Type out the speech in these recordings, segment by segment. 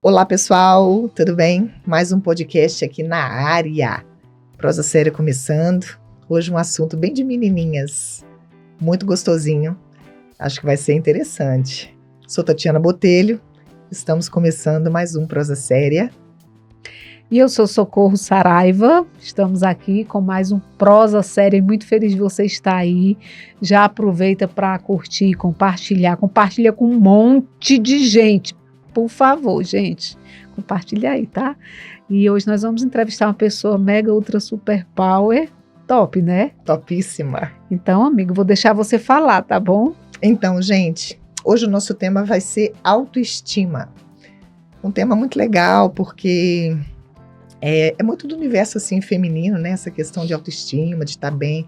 Olá, pessoal, tudo bem? Mais um podcast aqui na área. Prosa Séria começando. Hoje um assunto bem de menininhas, muito gostosinho. Acho que vai ser interessante. Sou Tatiana Botelho, estamos começando mais um Prosa Séria. E eu sou Socorro Saraiva, estamos aqui com mais um Prosa Séria, muito feliz de você estar aí. Já aproveita para curtir, compartilha com um monte de gente. Por favor, gente, compartilha aí, tá? E hoje nós vamos entrevistar uma pessoa mega, ultra, super power, top, né? Topíssima. Então, amigo, vou deixar você falar, tá bom? Então, gente, hoje o nosso tema vai ser autoestima. Um tema muito legal, porque é muito do universo assim, feminino, né? Essa questão de autoestima, de estar bem.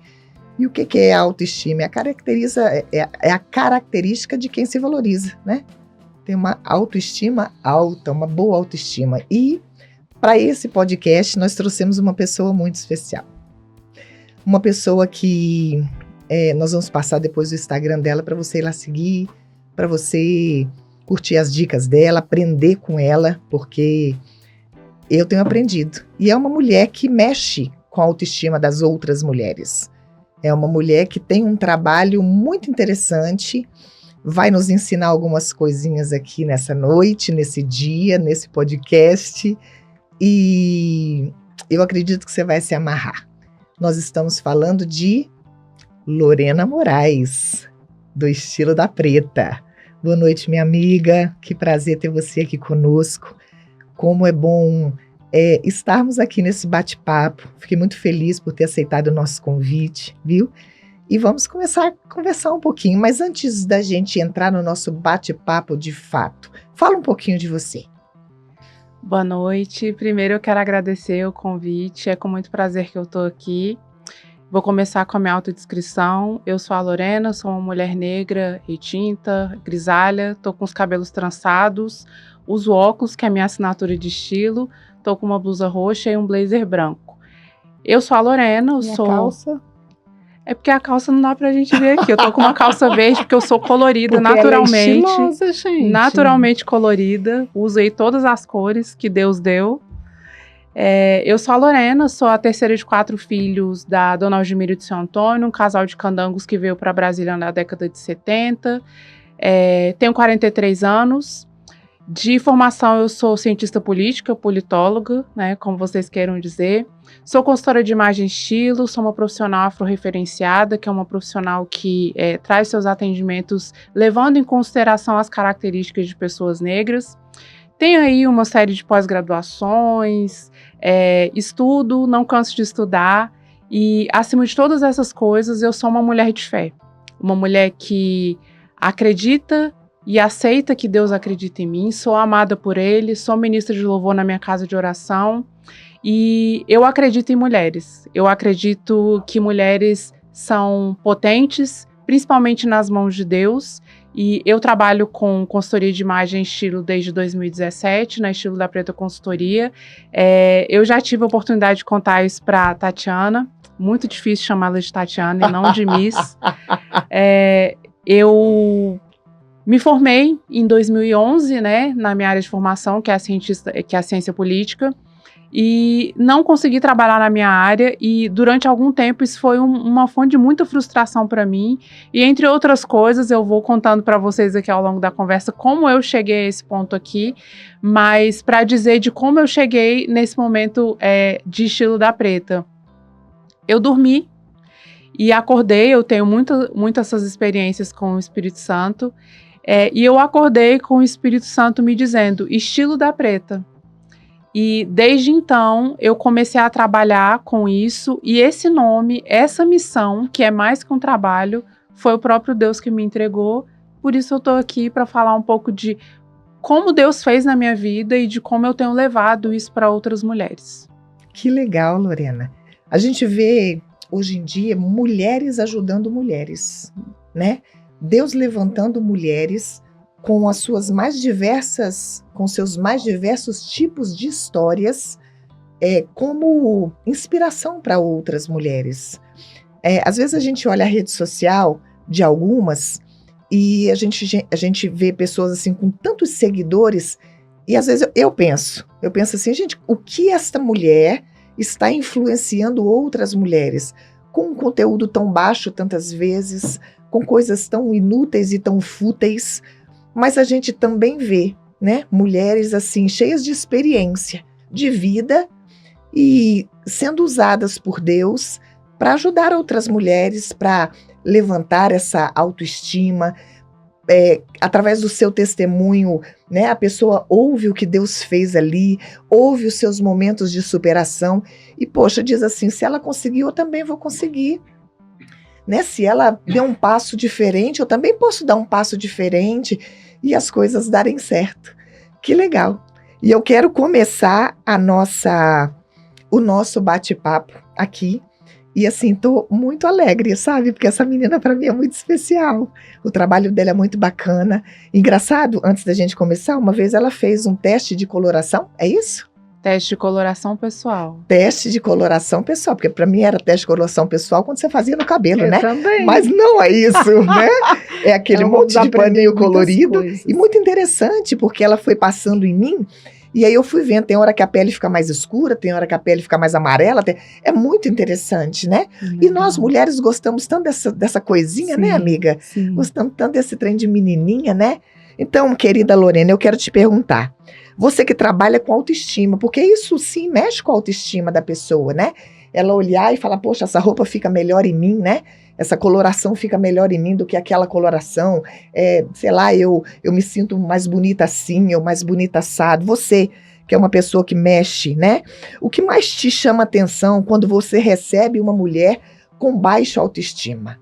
E o que é a autoestima? É a característica de quem se valoriza, né? Tem uma autoestima alta, uma boa autoestima. E para esse podcast nós trouxemos uma pessoa muito especial. Uma pessoa que nós vamos passar depois o Instagram dela para você ir lá seguir, para você curtir as dicas dela, aprender com ela, porque eu tenho aprendido. E é uma mulher que mexe com a autoestima das outras mulheres. É uma mulher que tem um trabalho muito interessante, vai nos ensinar algumas coisinhas aqui nessa noite, nesse dia, nesse podcast. E eu acredito que você vai se amarrar. Nós estamos falando de Lorena Moraes, do Estilo da Preta. Boa noite, minha amiga. Que prazer ter você aqui conosco. Como é bom estarmos aqui nesse bate-papo. Fiquei muito feliz por ter aceitado o nosso convite, viu? E vamos começar a conversar um pouquinho. Mas antes da gente entrar no nosso bate-papo de fato, fala um pouquinho de você. Boa noite. Primeiro eu quero agradecer o convite. É com muito prazer que eu estou aqui. Vou começar com a minha autodescrição. Eu sou a Lorena, sou uma mulher negra, retinta, grisalha, estou com os cabelos trançados, uso óculos, que é a minha assinatura de estilo, estou com uma blusa roxa e um blazer branco. Eu sou a Lorena, eu sou... calça? É porque a calça não dá pra gente ver aqui. Eu tô com uma calça verde porque eu sou colorida porque naturalmente. Ela é estilosa, gente. Naturalmente colorida. Usei todas as cores que Deus deu. Eu sou a Lorena, sou a terceira de 4 filhos da Dona Algimira de São Antônio, um casal de candangos que veio para Brasília na década de 70. Tenho 43 anos. De formação, eu sou cientista política, politóloga, né, como vocês queiram dizer. Sou consultora de imagem e estilo, sou uma profissional afro-referenciada, que é uma profissional que traz seus atendimentos levando em consideração as características de pessoas negras. Tenho aí uma série de pós-graduações, estudo, não canso de estudar. E, acima de todas essas coisas, eu sou uma mulher de fé. Uma mulher que acredita e aceita que Deus acredita em mim, sou amada por Ele, sou ministra de louvor na minha casa de oração e eu acredito em mulheres. Eu acredito que mulheres são potentes, principalmente nas mãos de Deus, e eu trabalho com consultoria de imagem e estilo desde 2017, na Estilo da Preta Consultoria. Eu já tive a oportunidade de contar isso para Tatiana, muito difícil chamá-la de Tatiana e não de Miss. Eu me formei em 2011, né, na minha área de formação, que é a ciência política, e não consegui trabalhar na minha área, e durante algum tempo isso foi uma fonte de muita frustração para mim, e entre outras coisas, eu vou contando para vocês aqui ao longo da conversa como eu cheguei a esse ponto aqui, mas para dizer de como eu cheguei nesse momento de Estilo da Preta. Eu dormi e acordei, eu tenho muito essas experiências com o Espírito Santo, e eu acordei com o Espírito Santo me dizendo, Estilo da Preta. E desde então eu comecei a trabalhar com isso e esse nome, essa missão, que é mais que um trabalho, foi o próprio Deus que me entregou. Por isso eu estou aqui para falar um pouco de como Deus fez na minha vida e de como eu tenho levado isso para outras mulheres. Que legal, Lorena. A gente vê hoje em dia mulheres ajudando mulheres, né? Deus levantando mulheres com seus mais diversos tipos de histórias, como inspiração para outras mulheres. Às vezes a gente olha a rede social de algumas e a gente vê pessoas assim com tantos seguidores E às vezes eu penso assim, gente, o que esta mulher está influenciando outras mulheres com um conteúdo tão baixo tantas vezes, com coisas tão inúteis e tão fúteis, mas a gente também vê, né, mulheres assim cheias de experiência, de vida e sendo usadas por Deus para ajudar outras mulheres, para levantar essa autoestima. Através do seu testemunho, né, a pessoa ouve o que Deus fez ali, ouve os seus momentos de superação e, poxa, diz assim, se ela conseguiu, eu também vou conseguir. Né? Se ela deu um passo diferente, eu também posso dar um passo diferente e as coisas darem certo. Que legal! E eu quero começar o nosso bate-papo aqui. E assim, tô muito alegre, sabe? Porque essa menina para mim é muito especial. O trabalho dela é muito bacana. Engraçado, antes da gente começar, uma vez ela fez um teste de coloração, é isso? Teste de coloração pessoal. Teste de coloração pessoal, porque para mim era teste de coloração pessoal quando você fazia no cabelo, Eu né? também. Mas não é isso, né? É aquele monte de paninho colorido. Coisas. E muito interessante, porque ela foi passando em mim. E aí eu fui vendo, tem hora que a pele fica mais escura, tem hora que a pele fica mais amarela, é muito interessante, né? E nós mulheres gostamos tanto dessa coisinha, Sim, né, amiga? sim. Gostamos tanto desse trem de menininha, né? Então, querida Lorena, eu quero te perguntar, você que trabalha com autoestima, porque isso sim mexe com a autoestima da pessoa, né? Ela olhar e falar, poxa, essa roupa fica melhor em mim, né? Essa coloração fica melhor em mim do que aquela coloração. Sei lá, eu me sinto mais bonita assim, ou mais bonita assado. Você, que é uma pessoa que mexe, né? O que mais te chama atenção quando você recebe uma mulher com baixa autoestima?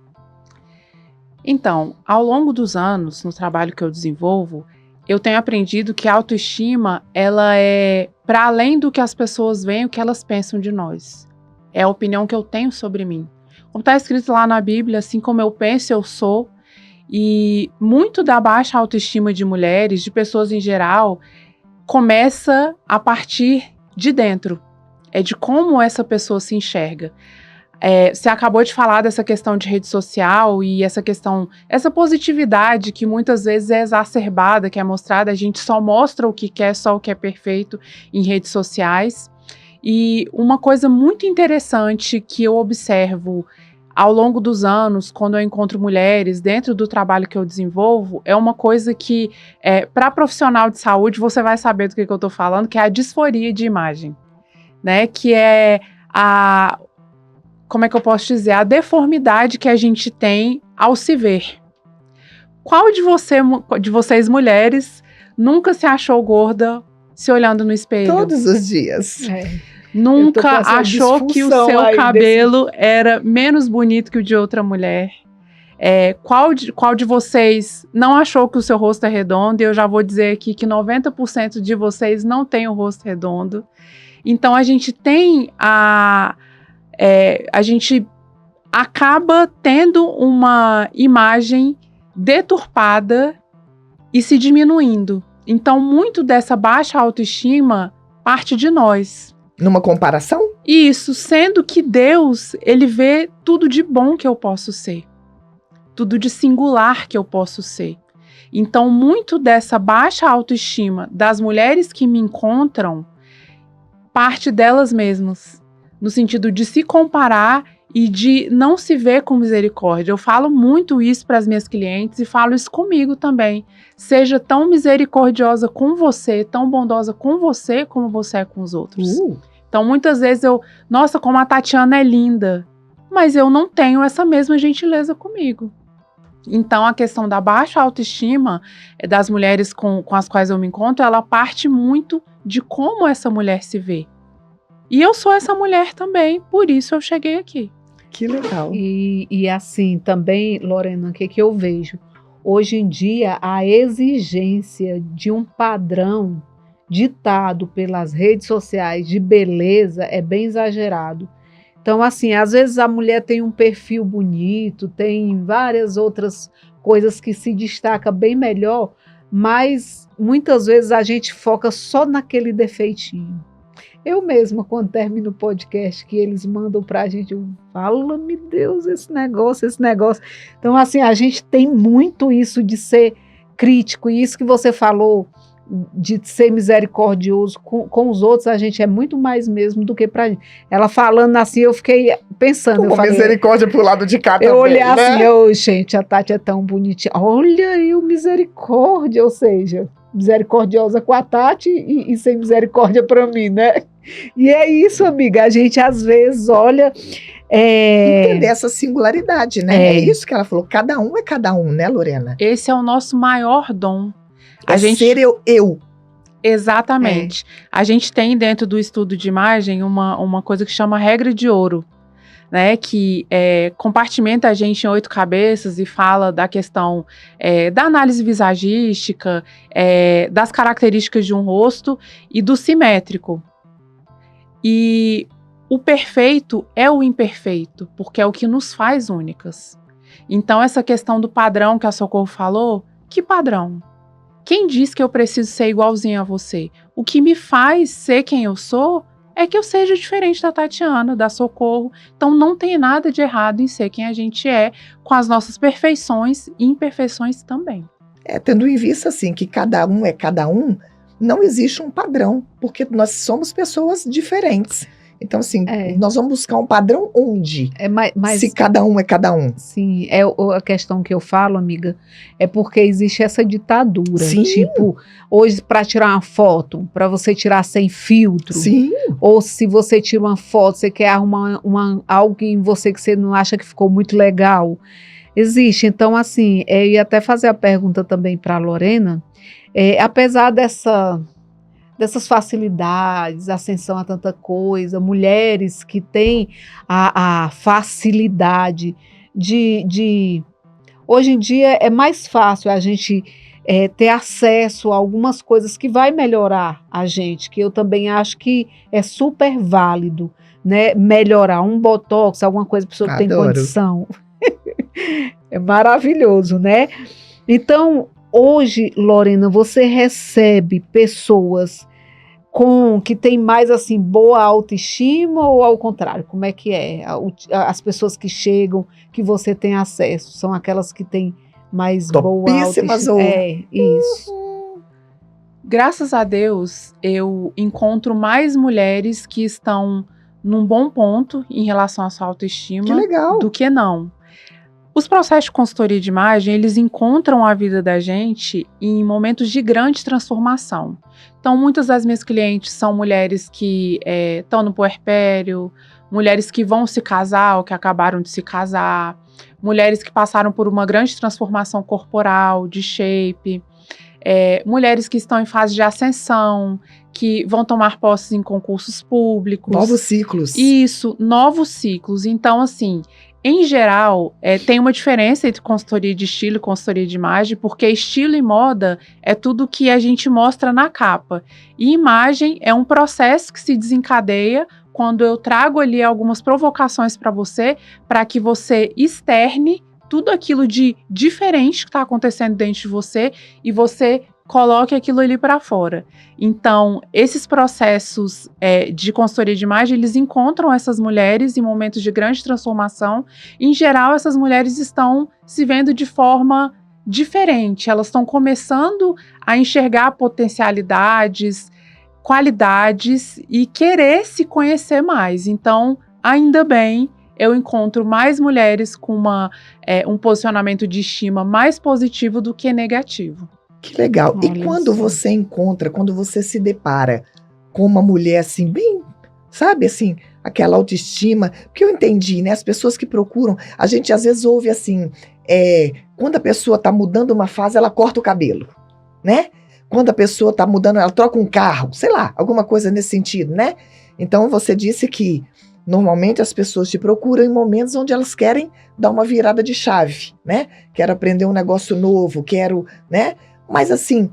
Então, ao longo dos anos, no trabalho que eu desenvolvo, eu tenho aprendido que a autoestima, ela é para além do que as pessoas veem, o que elas pensam de nós. É a opinião que eu tenho sobre mim. Como está escrito lá na Bíblia, assim como eu penso, eu sou. E muito da baixa autoestima de mulheres, de pessoas em geral, começa a partir de dentro. É de como essa pessoa se enxerga. Você acabou de falar dessa questão de rede social e essa positividade que muitas vezes é exacerbada, que é mostrada, a gente só mostra o que quer, só o que é perfeito em redes sociais. E uma coisa muito interessante que eu observo ao longo dos anos, quando eu encontro mulheres dentro do trabalho que eu desenvolvo, é uma coisa que, para profissional de saúde, você vai saber do que eu estou falando, que é a disforia de imagem, né? Que é como é que eu posso dizer? A deformidade que a gente tem ao se ver. Qual de vocês mulheres nunca se achou gorda se olhando no espelho? Todos os dias. Nunca achou que o seu cabelo era menos bonito que o de outra mulher? Qual de vocês não achou que o seu rosto é redondo? E eu já vou dizer aqui que 90% de vocês não tem o rosto redondo. Então a gente tem a gente acaba tendo uma imagem deturpada e se diminuindo. Então muito dessa baixa autoestima parte de nós. Numa comparação? Isso, sendo que Deus, ele vê tudo de bom que eu posso ser. Tudo de singular que eu posso ser. Então, muito dessa baixa autoestima das mulheres que me encontram, parte delas mesmas. No sentido de se comparar e de não se ver com misericórdia. Eu falo muito isso para as minhas clientes e falo isso comigo também. Seja tão misericordiosa com você, tão bondosa com você, como você é com os outros. Então, muitas vezes nossa, como a Tatiana é linda, mas eu não tenho essa mesma gentileza comigo. Então, a questão da baixa autoestima das mulheres com as quais eu me encontro, ela parte muito de como essa mulher se vê. E eu sou essa mulher também, por isso eu cheguei aqui. Que legal. E assim, também, Lorena, o que eu vejo? Hoje em dia, a exigência de um padrão ditado pelas redes sociais de beleza é bem exagerado. Então, assim, às vezes a mulher tem um perfil bonito, tem várias outras coisas que se destaca bem melhor, mas muitas vezes a gente foca só naquele defeitinho. Eu mesma, quando termino o podcast que eles mandam pra gente, eu falo, meu Deus, esse negócio. Então, assim, a gente tem muito isso de ser crítico, e isso que você falou de ser misericordioso com os outros, a gente é muito mais mesmo do que pra gente. Ela falando assim, eu fiquei pensando. Com misericórdia pro lado de cá eu também, olhei né? assim, gente, a Tati é tão bonitinha. Olha aí o misericórdia, ou seja, misericordiosa com a Tati e sem misericórdia pra mim, né? E é isso, amiga, a gente às vezes olha... Entender essa singularidade, né? É isso que ela falou, cada um é cada um, né, Lorena? Esse é o nosso maior dom. Ser eu. Exatamente. A gente tem dentro do estudo de imagem uma coisa que chama regra de ouro, né? Que compartimenta a gente em 8 cabeças e fala da questão da análise visagística, das características de um rosto e do simétrico. E o perfeito é o imperfeito, porque é o que nos faz únicas. Então, essa questão do padrão que a Socorro falou, que padrão? Quem diz que eu preciso ser igualzinho a você? O que me faz ser quem eu sou é que eu seja diferente da Tatiana, da Socorro. Então, não tem nada de errado em ser quem a gente é, com as nossas perfeições e imperfeições também. Tendo em vista, assim, que cada um é cada um, não existe um padrão, porque nós somos pessoas diferentes. Então, assim, nós vamos buscar um padrão onde? Se cada um é cada um. Sim, a questão que eu falo, amiga, é porque existe essa ditadura. Sim. Tipo, hoje para tirar uma foto, para você tirar sem filtro. Sim. Ou se você tira uma foto, você quer arrumar algo em você que você não acha que ficou muito legal. Existe. Então, assim, eu ia até fazer a pergunta também para a Lorena, apesar dessas facilidades, ascensão a tanta coisa, mulheres que têm a facilidade de... Hoje em dia é mais fácil a gente ter acesso a algumas coisas que vai melhorar a gente, que eu também acho que é super válido, né? Melhorar um botox, alguma coisa para pessoa que tem condição. É maravilhoso, né? Então, hoje, Lorena, você recebe pessoas que tem mais assim boa autoestima ou ao contrário? Como é que é? As pessoas que chegam, que você tem acesso, são aquelas que têm mais boa autoestima? Isso. Graças a Deus, eu encontro mais mulheres que estão num bom ponto em relação à sua autoestima do que não. Os processos de consultoria de imagem, eles encontram a vida da gente em momentos de grande transformação. Então, muitas das minhas clientes são mulheres que estão no puerpério, mulheres que vão se casar ou que acabaram de se casar, mulheres que passaram por uma grande transformação corporal, de shape, mulheres que estão em fase de ascensão, que vão tomar posses em concursos públicos. Novos ciclos. Isso, novos ciclos. Então, assim... Em geral, tem uma diferença entre consultoria de estilo e consultoria de imagem, porque estilo e moda é tudo que a gente mostra na capa. E imagem é um processo que se desencadeia quando eu trago ali algumas provocações para você, para que você externe tudo aquilo de diferente que está acontecendo dentro de você e você coloque aquilo ali para fora. Então, esses processos de consultoria de imagem, eles encontram essas mulheres em momentos de grande transformação. Em geral, essas mulheres estão se vendo de forma diferente. Elas estão começando a enxergar potencialidades, qualidades e querer se conhecer mais. Então, ainda bem, eu encontro mais mulheres com um posicionamento de estima mais positivo do que negativo. Que legal. E quando você encontra, quando você se depara com uma mulher assim, bem, sabe, assim, aquela autoestima, porque eu entendi, né, as pessoas que procuram, a gente às vezes ouve assim, quando a pessoa tá mudando uma fase, ela corta o cabelo, né? Quando a pessoa tá mudando, ela troca um carro, sei lá, alguma coisa nesse sentido, né? Então você disse que normalmente as pessoas te procuram em momentos onde elas querem dar uma virada de chave, né? Quero aprender um negócio novo, quero, né? Mas assim,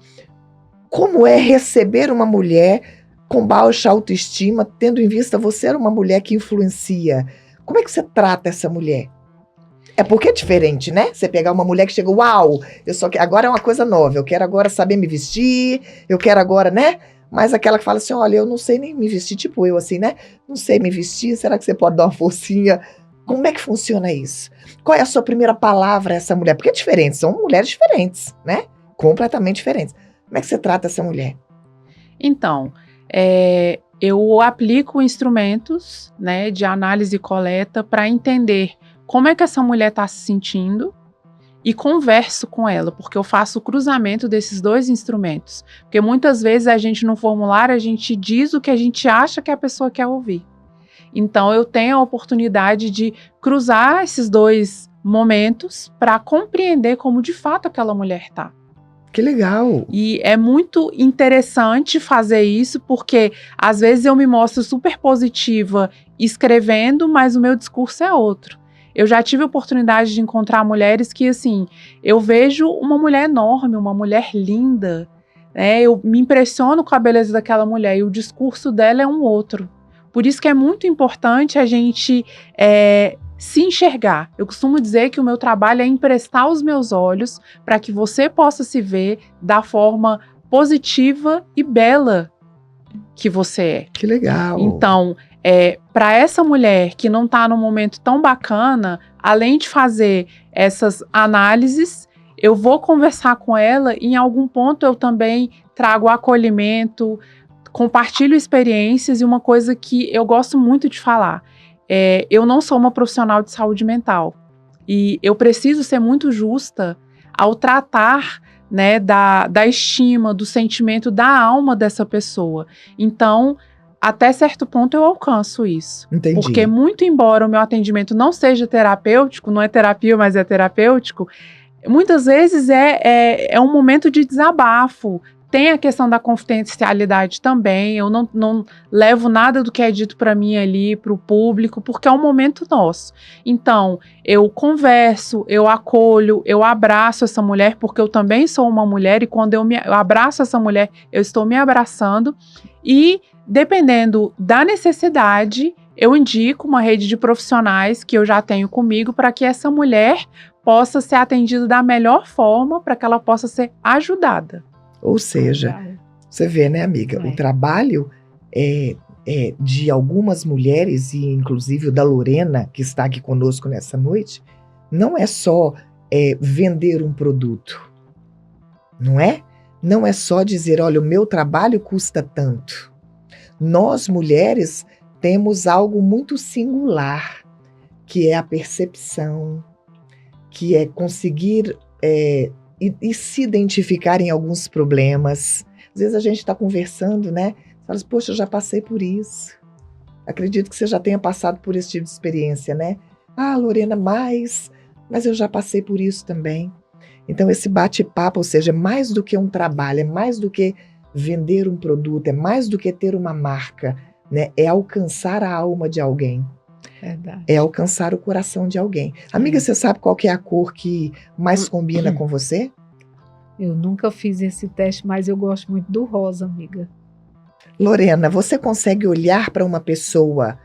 como é receber uma mulher com baixa autoestima, tendo em vista você era uma mulher que influencia? Como é que você trata essa mulher? É porque é diferente, né? Você pegar uma mulher que chega, uau, agora é uma coisa nova, eu quero agora saber me vestir, eu quero agora, né? Mas aquela que fala assim, olha, eu não sei nem me vestir, tipo eu assim, né? Não sei me vestir, será que você pode dar uma forcinha? Como é que funciona isso? Qual é a sua primeira palavra a essa mulher? Porque é diferente, são mulheres diferentes, né? Completamente diferentes. Como é que você trata essa mulher? Então, eu aplico instrumentos, né, de análise e coleta para entender como é que essa mulher está se sentindo e converso com ela, porque eu faço o cruzamento desses dois instrumentos. Porque muitas vezes a gente, no formulário, a gente diz o que a gente acha que a pessoa quer ouvir. Então, eu tenho a oportunidade de cruzar esses dois momentos para compreender como de fato aquela mulher está. Que legal! E é muito interessante fazer isso, porque às vezes eu me mostro super positiva escrevendo, mas o meu discurso é outro. Eu já tive a oportunidade de encontrar mulheres que, assim, eu vejo uma mulher enorme, uma mulher linda, né? Eu me impressiono com a beleza daquela mulher e o discurso dela é um outro. Por isso que é muito importante a gente se enxergar. Eu costumo dizer que o meu trabalho é emprestar os meus olhos para que você possa se ver da forma positiva e bela que você é. Que legal! Então, para essa mulher que não está num momento tão bacana, além de fazer essas análises, eu vou conversar com ela e em algum ponto eu também trago acolhimento, compartilho experiências e uma coisa que eu gosto muito de falar. Eu não sou uma profissional de saúde mental e eu preciso ser muito justa ao tratar, né, da estima, do sentimento, da alma dessa pessoa. Então, até certo ponto eu alcanço isso. Entendi. Porque muito embora o meu atendimento não seja terapêutico, não é terapia, mas é terapêutico, muitas vezes é um momento de desabafo. Tem a questão da confidencialidade também, eu não levo nada do que é dito para mim ali, para o público, porque é um momento nosso. Então, eu converso, eu acolho, eu abraço essa mulher, porque eu também sou uma mulher, e quando eu abraço essa mulher, eu estou me abraçando, e dependendo da necessidade, eu indico uma rede de profissionais que eu já tenho comigo para que essa mulher possa ser atendida da melhor forma, para que ela possa ser ajudada. Ou seja, você vê, né, amiga, o trabalho de algumas mulheres, e inclusive o da Lorena, que está aqui conosco nessa noite, não é só vender um produto, não é? Não é só dizer, olha, o meu trabalho custa tanto. Nós, mulheres, temos algo muito singular, que é a percepção, que é conseguir e se identificar em alguns problemas. Às vezes a gente está conversando, né? Fala assim, poxa, eu já passei por isso. Acredito que você já tenha passado por esse tipo de experiência, né? Ah, Lorena, mas eu já passei por isso também. Então esse bate-papo, ou seja, é mais do que um trabalho, é mais do que vender um produto, é mais do que ter uma marca, né? É alcançar a alma de alguém. Verdade. É alcançar o coração de alguém. Amiga, você sabe qual que é a cor que mais combina com você? Eu nunca fiz esse teste, mas eu gosto muito do rosa, amiga. Lorena, você consegue olhar para uma pessoa,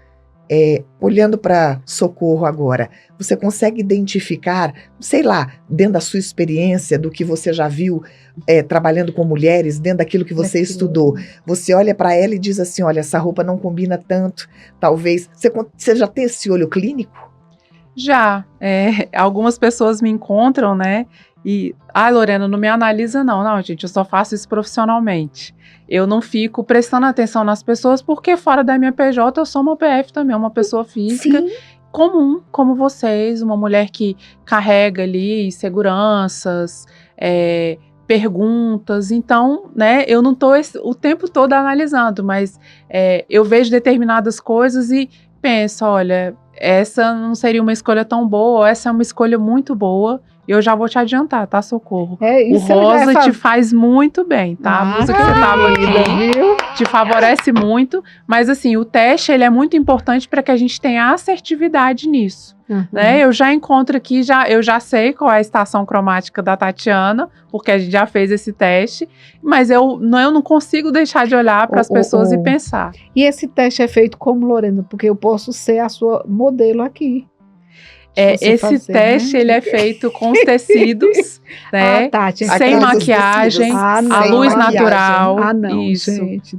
olhando para Socorro agora, você consegue identificar, sei lá, dentro da sua experiência, do que você já viu trabalhando com mulheres, dentro daquilo que você estudou, você olha para ela e diz assim, olha, essa roupa não combina tanto, talvez, você já tem esse olho clínico? Já, algumas pessoas me encontram, né, e, Lorena, não me analisa não, gente, eu só faço isso profissionalmente. Eu não fico prestando atenção nas pessoas, porque fora da minha PJ eu sou uma PF também, uma pessoa física. Sim. Comum, como vocês, uma mulher que carrega ali seguranças, perguntas. Então, né, eu não estou o tempo todo analisando, mas eu vejo determinadas coisas e penso, olha, essa não seria uma escolha tão boa, essa é uma escolha muito boa. Eu já vou te adiantar, tá, Socorro? O rosa te faz muito bem, tá? A blusa que você tava aqui te favorece muito. Mas, assim, o teste, ele é muito importante para que a gente tenha assertividade nisso. Né? Eu já encontro aqui, eu já sei qual é a estação cromática da Tatiana, porque a gente já fez esse teste. Mas eu não consigo deixar de olhar para as pessoas e pensar. E esse teste é feito como, Lorena? Porque eu posso ser a sua modelo aqui. Esse teste, né? Ele é feito com os tecidos, né? Sem maquiagem, a luz natural,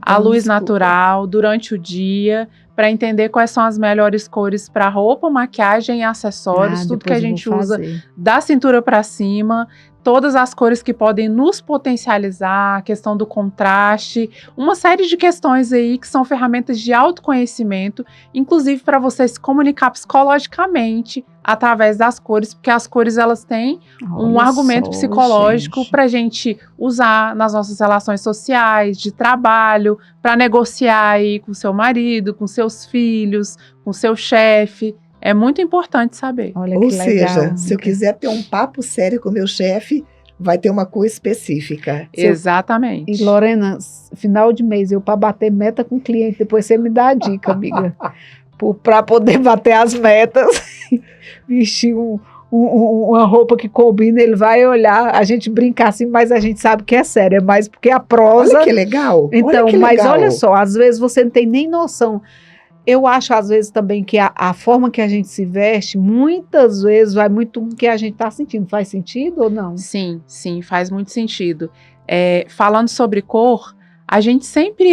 a luz natural durante o dia, para entender quais são as melhores cores para roupa, maquiagem e acessórios, tudo que a gente usa da cintura para cima. todas as cores que podem nos potencializar, a questão do contraste, uma série de questões aí que são ferramentas de autoconhecimento, inclusive para você se comunicar psicologicamente através das cores, porque as cores elas têm um argumento psicológico para a gente usar nas nossas relações sociais, de trabalho, para negociar aí com seu marido, com seus filhos, com seu chefe. É muito importante saber. Olha Ou que legal, seja, se eu quiser ter um papo sério com o meu chefe, vai ter uma cor específica. Exatamente. E Lorena, final de mês, eu para bater meta com o cliente, depois você me dá a dica, amiga. Para poder bater as metas, vestir uma roupa que combina, ele vai olhar, a gente brinca assim, mas a gente sabe que é sério, é mais porque a prosa... Olha que legal. Então, olha que mas legal. olha só, às vezes você não tem nem noção. Eu acho, às vezes, também que a forma que a gente se veste, muitas vezes, vai muito com o que a gente está sentindo. Faz sentido ou não? Sim, faz muito sentido. Falando sobre cor, a gente sempre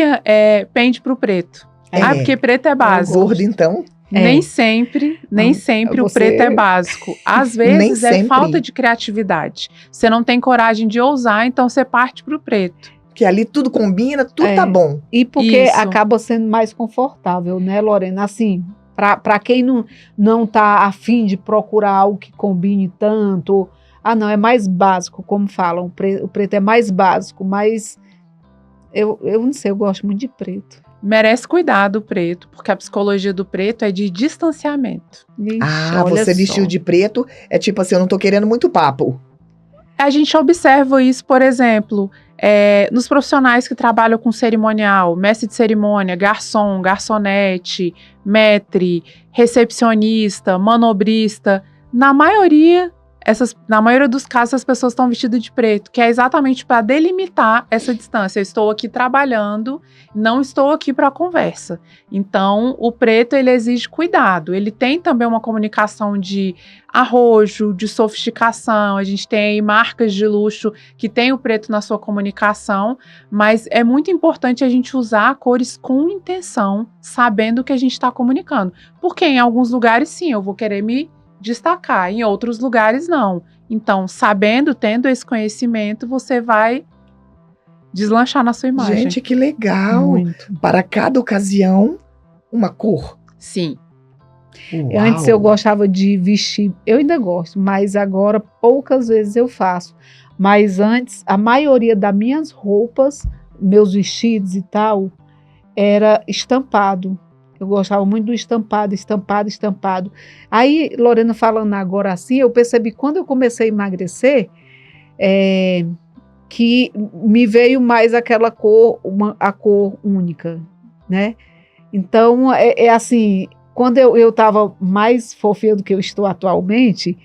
pende para o preto. Porque preto é básico. Gordo, então? Nem sempre o preto é básico. Às vezes falta de criatividade. Você não tem coragem de ousar, então você parte para o preto. Que ali tudo combina, tudo tá bom. E porque Isso. acaba sendo mais confortável, né, Lorena? Assim, para quem não tá afim de procurar algo que combine tanto, não, é mais básico, como falam, o preto é mais básico, mas eu não sei, eu gosto muito de preto. Merece cuidado o preto, porque a psicologia do preto é de distanciamento. Ixi, Você vestiu de preto, é tipo assim, eu não tô querendo muito papo. A gente observa isso, por exemplo, nos profissionais que trabalham com cerimonial, mestre de cerimônia, garçom, garçonete, maître, recepcionista, manobrista. Na maioria dos casos, as pessoas estão vestidas de preto, que é exatamente para delimitar essa distância. Eu estou aqui trabalhando, não estou aqui para conversa. Então, o preto, ele exige cuidado. Ele tem também uma comunicação de arrojo, de sofisticação. A gente tem aí marcas de luxo que tem o preto na sua comunicação, mas é muito importante a gente usar cores com intenção, sabendo o que a gente está comunicando. Porque em alguns lugares, sim, eu vou querer me destacar, em outros lugares não. Então, tendo esse conhecimento, você vai deslanchar na sua imagem. Gente, que legal. Muito. Para cada ocasião, uma cor. Sim. Uau. Antes eu gostava de vestir, eu ainda gosto, mas agora poucas vezes eu faço. Mas antes, a maioria das minhas roupas, meus vestidos e tal, era estampado. Eu gostava muito do estampado. Aí, Lorena falando agora assim, eu percebi quando eu comecei a emagrecer, que me veio mais aquela cor, a cor única, né? Então, assim, quando eu estava mais fofinha do que eu estou atualmente,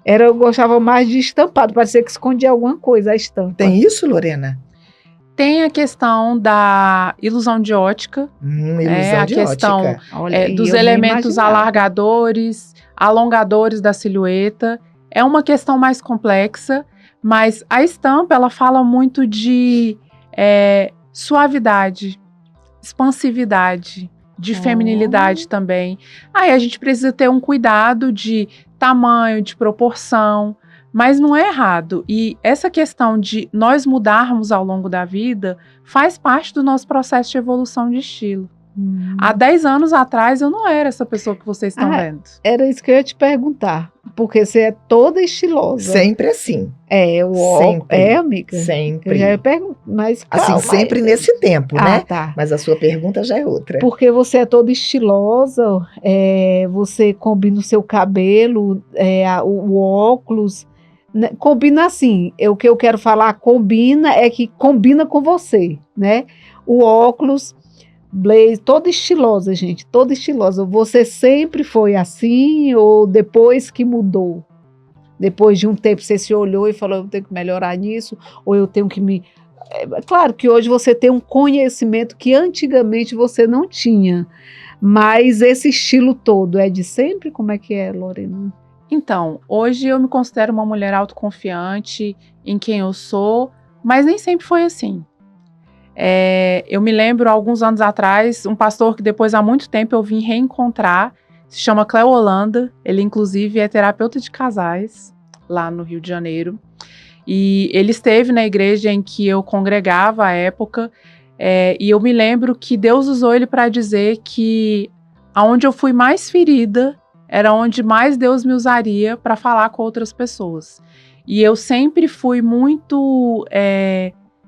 eu gostava mais de estampado, parecia que escondia alguma coisa a estampa. Tem isso, Lorena? Tem a questão da ilusão de ótica. Ilusão a de questão ótica. Olha, dos elementos alargadores, alongadores da silhueta. É uma questão mais complexa, mas a estampa, ela fala muito de suavidade, expansividade, de feminilidade também. Aí a gente precisa ter um cuidado de tamanho, de proporção, mas não é errado. E essa questão de nós mudarmos ao longo da vida faz parte do nosso processo de evolução de estilo. Há 10 anos atrás, eu não era essa pessoa que vocês estão vendo. Era isso que eu ia te perguntar, porque você é toda estilosa. Sempre assim. Sempre. Amiga? Sempre. Eu já ia perguntar, mas calma, assim, sempre nesse tempo, né? Tá. Mas a sua pergunta já é outra. Porque você é toda estilosa, você combina o seu cabelo, o óculos, né? Combina assim, o que eu quero falar, que combina com você, né? O óculos, blazer, toda estilosa, gente, toda estilosa. Você sempre foi assim ou depois que mudou? Depois de um tempo você se olhou e falou, eu tenho que melhorar nisso, ou eu tenho que me... Claro que hoje você tem um conhecimento que antigamente você não tinha, mas esse estilo todo é de sempre? Como é que é, Lorena? Então, hoje eu me considero uma mulher autoconfiante em quem eu sou, mas nem sempre foi assim. Eu me lembro, alguns anos atrás, um pastor que depois há muito tempo eu vim reencontrar, se chama Cléo Holanda, ele inclusive é terapeuta de casais, lá no Rio de Janeiro, E ele esteve na igreja em que eu congregava à época, e eu me lembro que Deus usou ele para dizer que aonde eu fui mais ferida era onde mais Deus me usaria para falar com outras pessoas. E eu sempre fui muito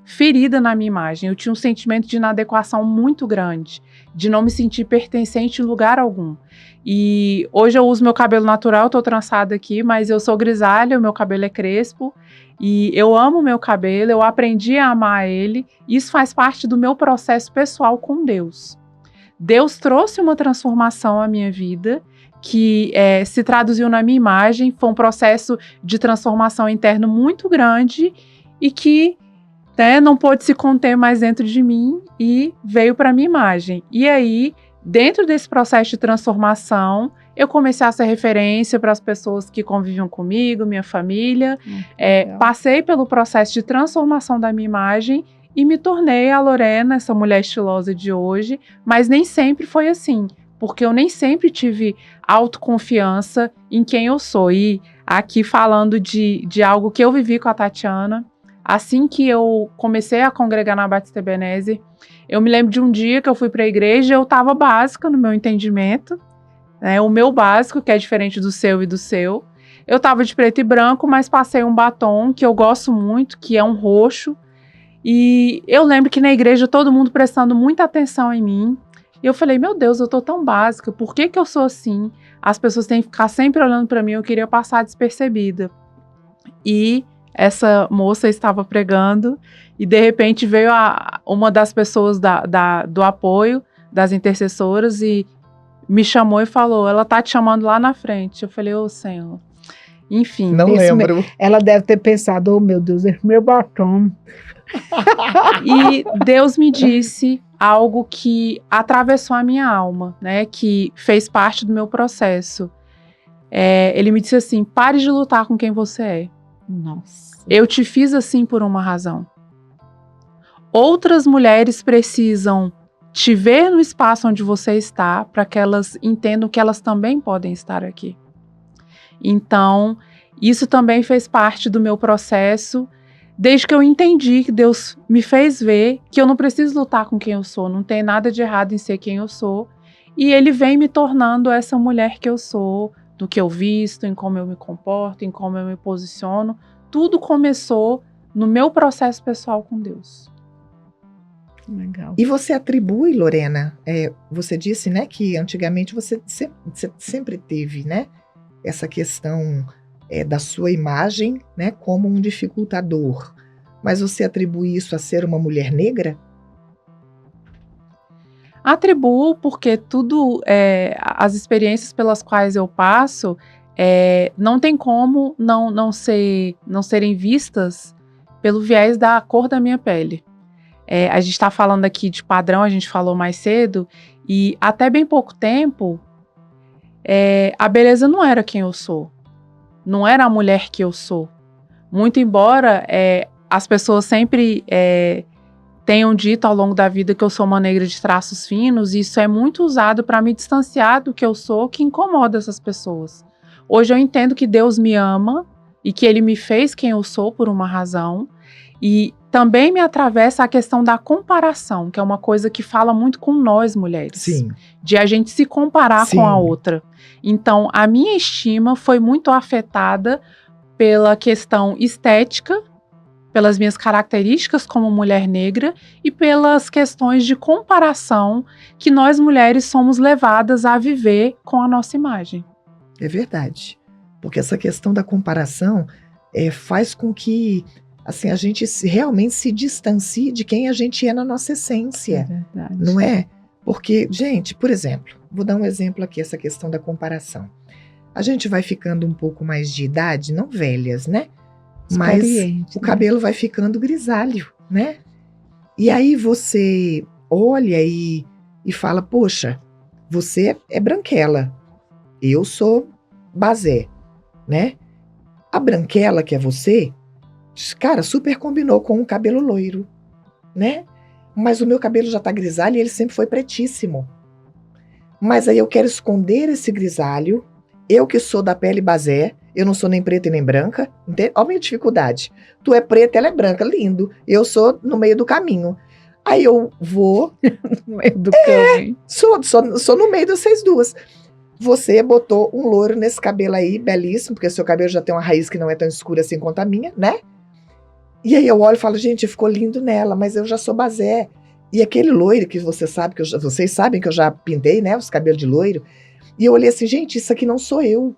ferida na minha imagem. Eu tinha um sentimento de inadequação muito grande, de não me sentir pertencente em lugar algum. E hoje eu uso meu cabelo natural, estou trançada aqui, mas eu sou grisalha, o meu cabelo é crespo. E eu amo meu cabelo, eu aprendi a amar ele. Isso faz parte do meu processo pessoal com Deus. Deus trouxe uma transformação à minha vida, que se traduziu na minha imagem. Foi um processo de transformação interna muito grande e que não pôde se conter mais dentro de mim e veio para a minha imagem. E aí, dentro desse processo de transformação, eu comecei a ser referência para as pessoas que conviviam comigo, minha família. Passei pelo processo de transformação da minha imagem e me tornei a Lorena, essa mulher estilosa de hoje, mas nem sempre foi assim, porque eu nem sempre tive autoconfiança em quem eu sou. E aqui falando de algo que eu vivi com a Tatiana, assim que eu comecei a congregar na Batista Ebenezer, eu me lembro de um dia que eu fui para a igreja, eu estava básica no meu entendimento, o meu básico, que é diferente do seu e do seu. Eu estava de preto e branco, mas passei um batom que eu gosto muito, que é um roxo. E eu lembro que na igreja todo mundo prestando muita atenção em mim. E eu falei, meu Deus, eu tô tão básica, por que eu sou assim? As pessoas têm que ficar sempre olhando para mim, eu queria passar despercebida. E essa moça estava pregando e de repente veio uma das pessoas do apoio, das intercessoras, e me chamou e falou, ela tá te chamando lá na frente. Eu falei, ô Senhor. Enfim. Não lembro. Ela deve ter pensado, oh meu Deus, esse meu batom. E Deus me disse algo que atravessou a minha alma, que fez parte do meu processo. Ele me disse assim, pare de lutar com quem você é. Nossa. Eu te fiz assim por uma razão. Outras mulheres precisam te ver no espaço onde você está para que elas entendam que elas também podem estar aqui. Então, isso também fez parte do meu processo, desde que eu entendi que Deus me fez ver que eu não preciso lutar com quem eu sou, não tem nada de errado em ser quem eu sou, e Ele vem me tornando essa mulher que eu sou, do que eu visto, em como eu me comporto, em como eu me posiciono. Tudo começou no meu processo pessoal com Deus. Legal. E você atribui, Lorena, você disse, que antigamente você sempre teve, essa questão da sua imagem, como um dificultador. Mas você atribui isso a ser uma mulher negra? Atribuo porque tudo, as experiências pelas quais eu passo, não tem como não serem vistas pelo viés da cor da minha pele. A gente está falando aqui de padrão, a gente falou mais cedo, e até bem pouco tempo, a beleza não era quem eu sou, não era a mulher que eu sou. Muito embora as pessoas sempre tenham dito ao longo da vida que eu sou uma negra de traços finos, e isso é muito usado para me distanciar do que eu sou, que incomoda essas pessoas. Hoje eu entendo que Deus me ama e que Ele me fez quem eu sou por uma razão, e também me atravessa a questão da comparação, que é uma coisa que fala muito com nós mulheres. Sim. De a gente se comparar Sim. com a outra. Então, a minha estima foi muito afetada pela questão estética, pelas minhas características como mulher negra e pelas questões de comparação que nós mulheres somos levadas a viver com a nossa imagem. É verdade. Porque essa questão da comparação faz com que a gente realmente se distancie de quem a gente é na nossa essência. É verdade. Não é? Porque, gente, por exemplo, vou dar um exemplo aqui, essa questão da comparação. A gente vai ficando um pouco mais de idade, não velhas, mas o cabelo vai ficando grisalho, E aí você olha e fala, poxa, você é branquela, eu sou basé, A branquela que é você, cara, super combinou com o cabelo loiro, Mas o meu cabelo já tá grisalho e ele sempre foi pretíssimo. Mas aí eu quero esconder esse grisalho, eu que sou da pele basé, Eu não sou nem preta e nem branca, entende? Olha a minha dificuldade. Tu é preta, ela é branca, lindo. Eu sou no meio do caminho. Aí eu vou... No meio do caminho. Sou no meio de vocês duas. Você botou um loiro nesse cabelo aí, belíssimo, porque o seu cabelo já tem uma raiz que não é tão escura assim quanto a minha, né? E aí eu olho e falo, gente, ficou lindo nela, mas eu já sou basé. E aquele loiro que você sabe, vocês sabem que eu já pintei, né, os cabelos de loiro. E eu olhei assim, gente, isso aqui não sou eu.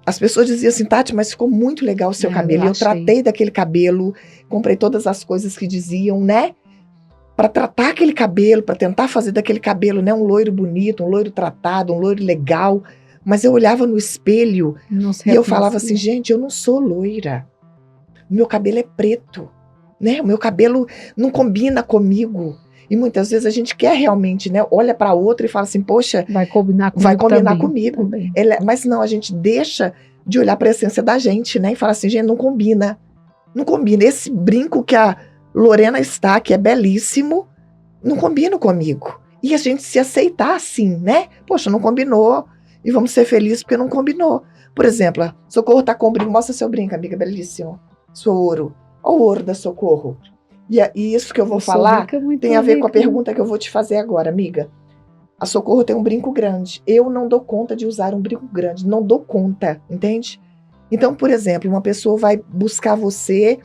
As pessoas diziam assim, Tati, mas ficou muito legal o seu cabelo. Eu tratei daquele cabelo, comprei todas as coisas que diziam, né? Para tratar aquele cabelo, para tentar fazer daquele cabelo, né, um loiro bonito, um loiro tratado, um loiro legal. Mas eu olhava no espelho e eu falava assim, gente, eu não sou loira. O meu cabelo é preto, né? O meu cabelo não combina comigo. E muitas vezes a gente quer realmente, né? Olha para outra e fala assim, poxa, vai combinar comigo. Também. Mas não, a gente deixa de olhar para a essência da gente, né? E fala assim, gente, não combina. Não combina. Esse brinco que a Lorena está, que é belíssimo, não combina comigo. E a gente se aceitar assim, né? Poxa, não combinou. E vamos ser felizes porque não combinou. Por exemplo, a Socorro tá com um brinco. Mostra seu brinco, amiga, belíssimo. Seu ouro. Olha o ouro da Socorro. E isso que eu vou falar tem a ver com a pergunta que eu vou te fazer agora, amiga. A Socorro tem um brinco grande. Eu não dou conta de usar um brinco grande. Não dou conta, entende? Então, por exemplo, uma pessoa vai buscar você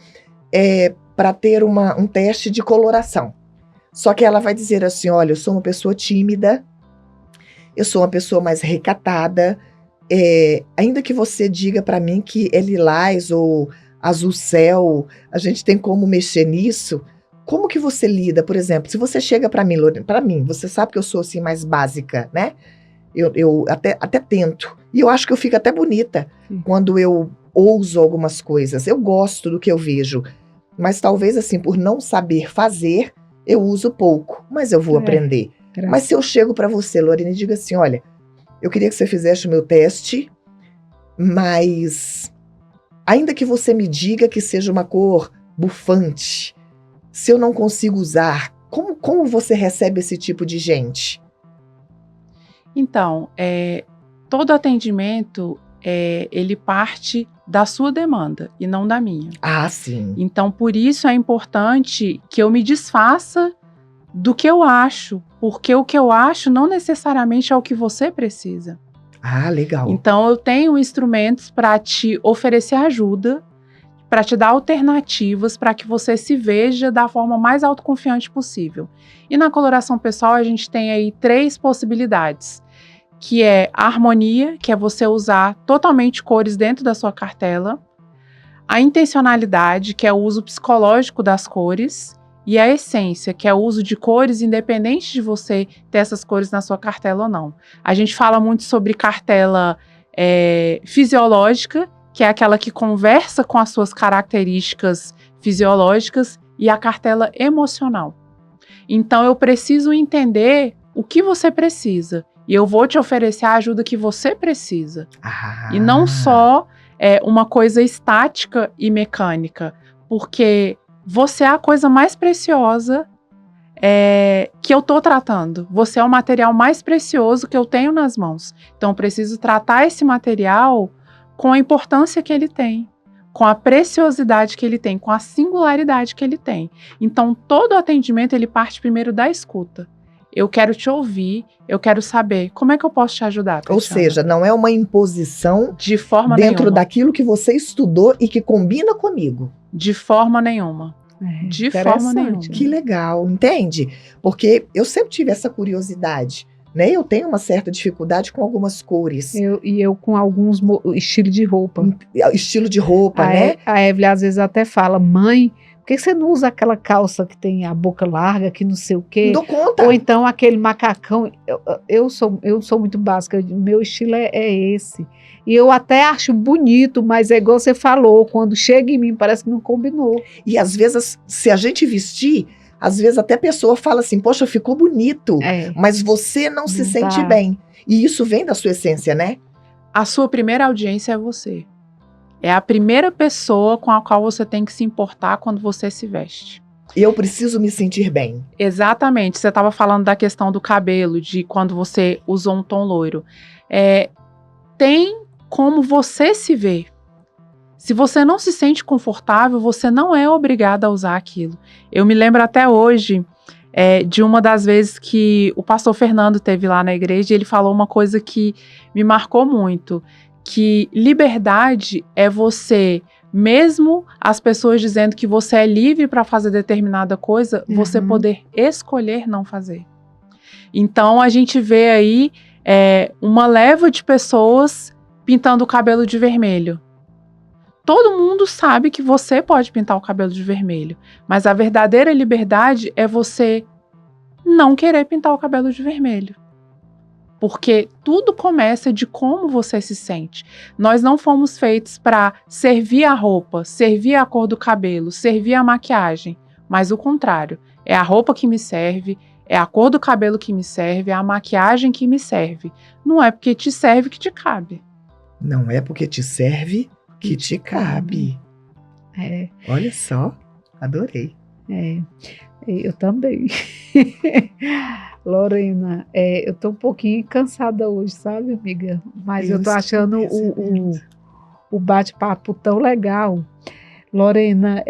para ter um teste de coloração. Só que ela vai dizer assim, olha, eu sou uma pessoa tímida, eu sou uma pessoa mais recatada, ainda que você diga para mim que é lilás ou azul céu, a gente tem como mexer nisso. Como que você lida, por exemplo, se você chega para mim, você sabe que eu sou assim mais básica, né? Eu até tento. E eu acho que eu fico até bonita quando eu ouso algumas coisas. Eu gosto do que eu vejo. Mas talvez assim, por não saber fazer, eu uso pouco. Mas eu vou aprender. Mas se eu chego para você, Lorena, e digo assim, olha, eu queria que você fizesse o meu teste, mas ainda que você me diga que seja uma cor bufante, se eu não consigo usar, como você recebe esse tipo de gente? Então, todo atendimento, ele parte da sua demanda e não da minha. Ah, sim. Então, por isso é importante que eu me desfaça do que eu acho, porque o que eu acho não necessariamente é o que você precisa. Ah, legal. Então, eu tenho instrumentos para te oferecer ajuda, para te dar alternativas, para que você se veja da forma mais autoconfiante possível. E na coloração pessoal, a gente tem aí 3 possibilidades, que é a harmonia, que é você usar totalmente cores dentro da sua cartela, a intencionalidade, que é o uso psicológico das cores, e a essência, que é o uso de cores, independente de você ter essas cores na sua cartela ou não. A gente fala muito sobre cartela fisiológica, que é aquela que conversa com as suas características fisiológicas, e a cartela emocional. Então, eu preciso entender o que você precisa, e eu vou te oferecer a ajuda que você precisa. E não só uma coisa estática e mecânica, porque você é a coisa mais preciosa que eu estou tratando. Você é o material mais precioso que eu tenho nas mãos. Então, eu preciso tratar esse material com a importância que ele tem, com a preciosidade que ele tem, com a singularidade que ele tem. Então, todo atendimento, ele parte primeiro da escuta. Eu quero te ouvir, eu quero saber como é que eu posso te ajudar, Tatiana? Ou seja, não é uma imposição de forma dentro nenhuma. Daquilo que você estudou e que combina comigo. De forma nenhuma. De forma nenhuma. Que legal, entende? Porque eu sempre tive essa curiosidade, né? Eu tenho uma certa dificuldade com algumas cores. Eu com alguns estilos de roupa. Estilo de roupa, né? A Evelyn às vezes até fala, mãe, por que você não usa aquela calça que tem a boca larga, que não sei o quê? Não dou conta. Ou então aquele macacão. Eu sou muito básica, meu estilo é esse. E eu até acho bonito, mas é igual você falou, quando chega em mim parece que não combinou. E às vezes, se a gente vestir, às vezes até a pessoa fala assim, poxa, ficou bonito, mas você não se sente bem. E isso vem da sua essência, né? A sua primeira audiência é você. É a primeira pessoa com a qual você tem que se importar quando você se veste. Eu preciso me sentir bem. Exatamente. Você estava falando da questão do cabelo, de quando você usou um tom loiro. Tem como você se vê. Se você não se sente confortável, você não é obrigada a usar aquilo. Eu me lembro até hoje de uma das vezes que o pastor Fernando esteve lá na igreja e ele falou uma coisa que me marcou muito, que liberdade é você, mesmo as pessoas dizendo que você é livre para fazer determinada coisa, você poder escolher não fazer. Então a gente vê aí uma leva de pessoas pintando o cabelo de vermelho. Todo mundo sabe que você pode pintar o cabelo de vermelho, mas a verdadeira liberdade é você não querer pintar o cabelo de vermelho. Porque tudo começa de como você se sente. Nós não fomos feitos para servir a roupa, servir a cor do cabelo, servir a maquiagem, mas o contrário. É a roupa que me serve, é a cor do cabelo que me serve, é a maquiagem que me serve. Não é porque te serve que te cabe. Não é porque te serve que te cabe. Olha só, adorei. Eu também. Lorena, eu tô um pouquinho cansada hoje, sabe, amiga? Mas eu tô achando o bate-papo tão legal. Lorena,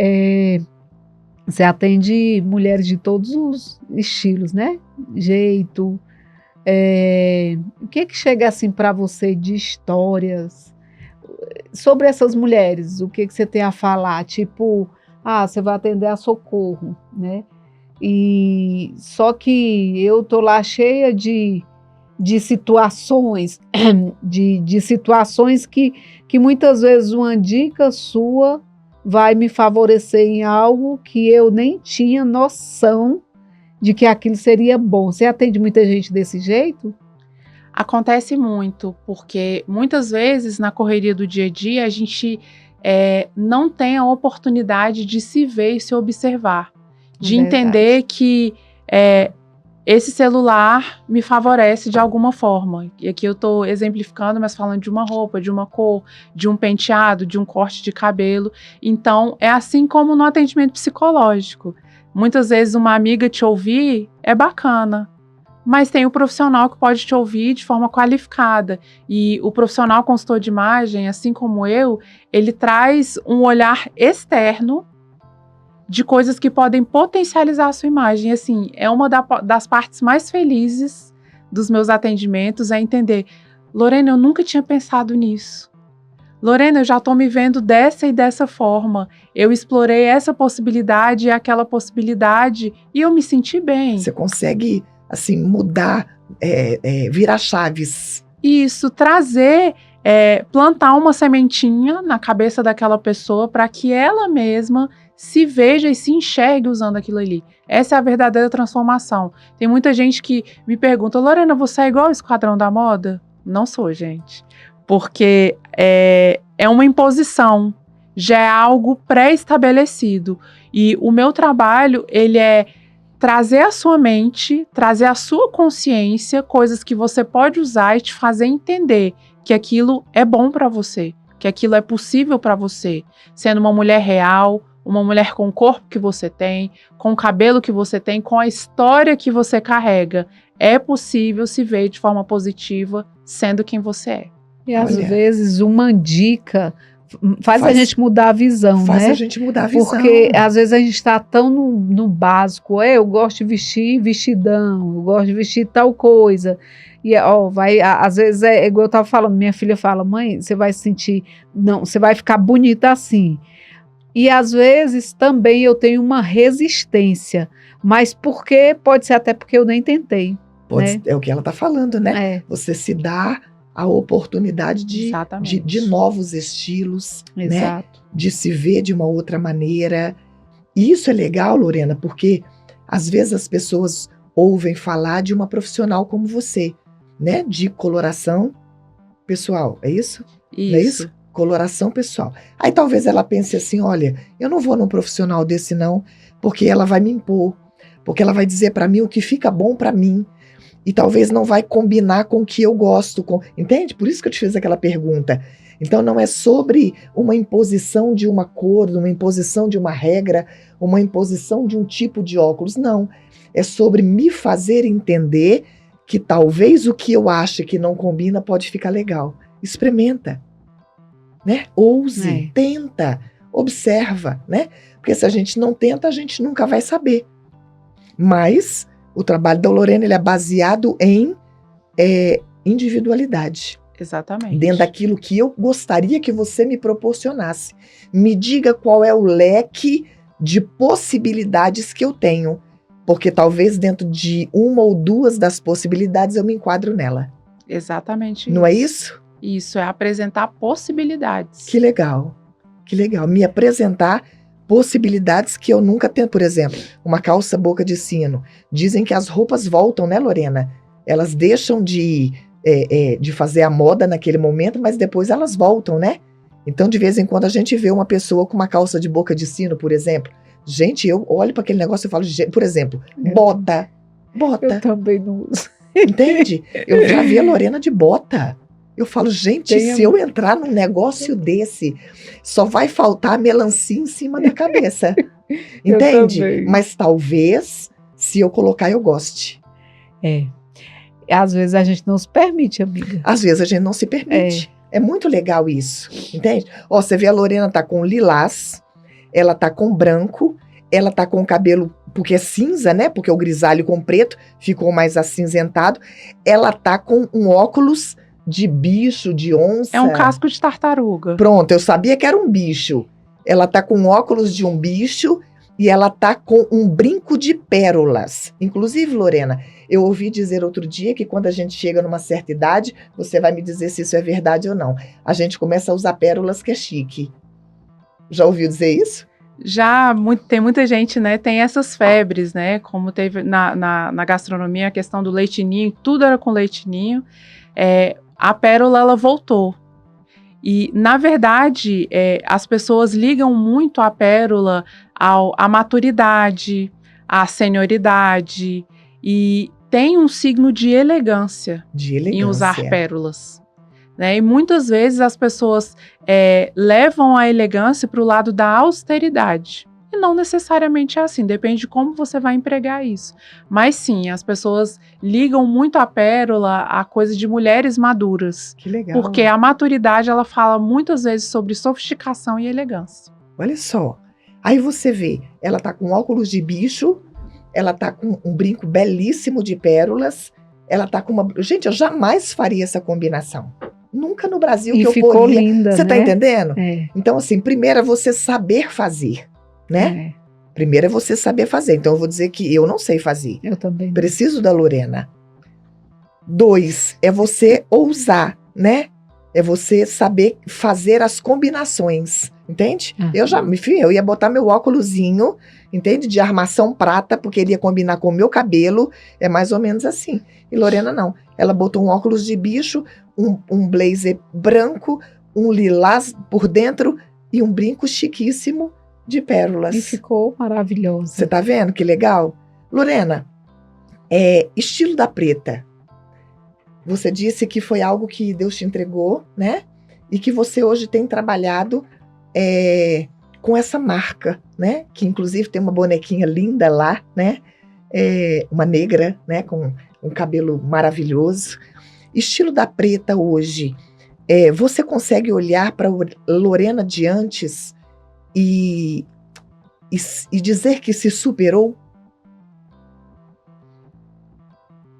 você atende mulheres de todos os estilos, né? Jeito. O que chega assim para você de histórias sobre essas mulheres? O que você tem a falar? Tipo, você vai atender a Socorro, né? E só que eu tô lá cheia de situações, de situações que muitas vezes uma dica sua vai me favorecer em algo que eu nem tinha noção de que aquilo seria bom. Você atende muita gente desse jeito? Acontece muito, porque muitas vezes na correria do dia a dia a gente não tem a oportunidade de se ver e se observar, de entender que esse celular me favorece de alguma forma. E aqui eu estou exemplificando, mas falando de uma roupa, de uma cor, de um penteado, de um corte de cabelo. Então, é assim como no atendimento psicológico. Muitas vezes uma amiga te ouvir é bacana, mas tem o profissional que pode te ouvir de forma qualificada. E o profissional consultor de imagem, assim como eu, ele traz um olhar externo de coisas que podem potencializar a sua imagem. Assim, é uma das partes mais felizes dos meus atendimentos, é entender, Lorena, eu nunca tinha pensado nisso. Lorena, eu já estou me vendo dessa e dessa forma. Eu explorei essa possibilidade e aquela possibilidade e eu me senti bem. Você consegue, assim, mudar, virar chaves. Isso, trazer, plantar uma sementinha na cabeça daquela pessoa para que ela mesma se veja e se enxergue usando aquilo ali. Essa é a verdadeira transformação. Tem muita gente que me pergunta, Lorena, você é igual ao Esquadrão da Moda? Não sou, gente. Porque é uma imposição, já é algo pré-estabelecido. E o meu trabalho, ele é trazer a sua mente, trazer a sua consciência, coisas que você pode usar e te fazer entender que aquilo é bom para você, que aquilo é possível para você, sendo uma mulher real, uma mulher com o corpo que você tem, com o cabelo que você tem, com a história que você carrega. É possível se ver de forma positiva, sendo quem você é. E às vezes uma dica faz a gente mudar a visão, né? Faz a gente mudar a visão. Porque às vezes a gente está tão no básico, eu gosto de vestir vestidão, eu gosto de vestir tal coisa. E às vezes igual eu estava falando, minha filha fala, mãe, você vai sentir, não, você vai ficar bonita assim. E às vezes também eu tenho uma resistência, mas pode ser até porque eu nem tentei. Né? É o que ela está falando, né? Você se dá a oportunidade de novos estilos, né? De se ver de uma outra maneira. E isso é legal, Lorena, porque às vezes as pessoas ouvem falar de uma profissional como você, né? De coloração pessoal, é isso? Isso. Não é isso? Coloração pessoal. Aí talvez ela pense assim, olha, eu não vou num profissional desse não, porque ela vai me impor, porque ela vai dizer para mim o que fica bom para mim, e talvez não vai combinar com o que eu gosto, entende? Por isso que eu te fiz aquela pergunta. Então não é sobre uma imposição de uma cor, uma imposição de uma regra, uma imposição de um tipo de óculos, não. É sobre me fazer entender que talvez o que eu acho que não combina pode ficar legal. Experimenta. né? Ouse, tenta, observa, né? Porque se a gente não tenta, a gente nunca vai saber. Mas o trabalho da Lorena, ele é baseado em individualidade. Exatamente. Dentro daquilo que eu gostaria que você me proporcionasse. Me diga qual é o leque de possibilidades que eu tenho. Porque talvez dentro de uma ou duas das possibilidades eu me enquadro nela. Exatamente. Não é isso? Isso, é apresentar possibilidades. Que legal. Que legal. Me apresentar possibilidades que eu nunca tenho. Por exemplo, uma calça boca de sino. Dizem que as roupas voltam, né, Lorena? Elas deixam de fazer a moda naquele momento, mas depois elas voltam, né? Então, de vez em quando, a gente vê uma pessoa com uma calça de boca de sino, por exemplo. Gente, eu olho para aquele negócio e falo, por exemplo, bota. Eu também não uso. Entende? Eu já vi a Lorena de bota. Eu falo, gente, se eu entrar num negócio desse, só vai faltar a melancia em cima da cabeça. Entende? Mas talvez, se eu colocar, eu goste. Às vezes a gente não se permite, amiga. Às vezes a gente não se permite. É muito legal isso, entende? Ó, você vê a Lorena tá com lilás, ela tá com branco, ela tá com o cabelo, porque é cinza, né? Porque o grisalho com preto ficou mais acinzentado. Ela tá com um óculos de bicho, de onça. É um casco de tartaruga. Pronto, eu sabia que era um bicho. Ela tá com óculos de um bicho e ela tá com um brinco de pérolas. Inclusive, Lorena, eu ouvi dizer outro dia que quando a gente chega numa certa idade, você vai me dizer se isso é verdade ou não. A gente começa a usar pérolas, que é chique. Já ouviu dizer isso? Já tem muita gente, né? Tem essas febres, né? Como teve na gastronomia a questão do leitinho, tudo era com leitinho. A pérola, ela voltou. E, na verdade, as pessoas ligam muito a pérola à maturidade, à senioridade, e tem um signo de elegância em usar pérolas. Né? E muitas vezes as pessoas levam a elegância para o lado da austeridade. E não necessariamente é assim, depende de como você vai empregar isso. Mas sim, as pessoas ligam muito a pérola a coisa de mulheres maduras. Que legal. Porque a maturidade, ela fala muitas vezes sobre sofisticação e elegância. Olha só. Aí você vê, ela tá com óculos de bicho, ela tá com um brinco belíssimo de pérolas, ela tá com uma... Gente, eu jamais faria essa combinação. Nunca no Brasil que eu ficou poria. Linda, você tá entendendo? É. Então, assim, primeiro é você saber fazer, né? Primeiro é você saber fazer. Então, eu vou dizer que eu não sei fazer. Eu também não. Preciso da Lorena. 2, é você ousar, né? É você saber fazer as combinações, entende? Eu ia botar meu óculosinho, entende? De armação prata, porque ele ia combinar com o meu cabelo, é mais ou menos assim. E Lorena não, ela botou um óculos de bicho, um blazer branco, um lilás por dentro e um brinco chiquíssimo de pérolas. E ficou maravilhoso. Você tá vendo que legal? Lorena, estilo da preta. Você disse que foi algo que Deus te entregou, né? E que você hoje tem trabalhado com essa marca, né? Que inclusive tem uma bonequinha linda lá, né? Uma negra, né? Com um cabelo maravilhoso. Estilo da preta hoje. Você consegue olhar para Lorena de antes e dizer que se superou?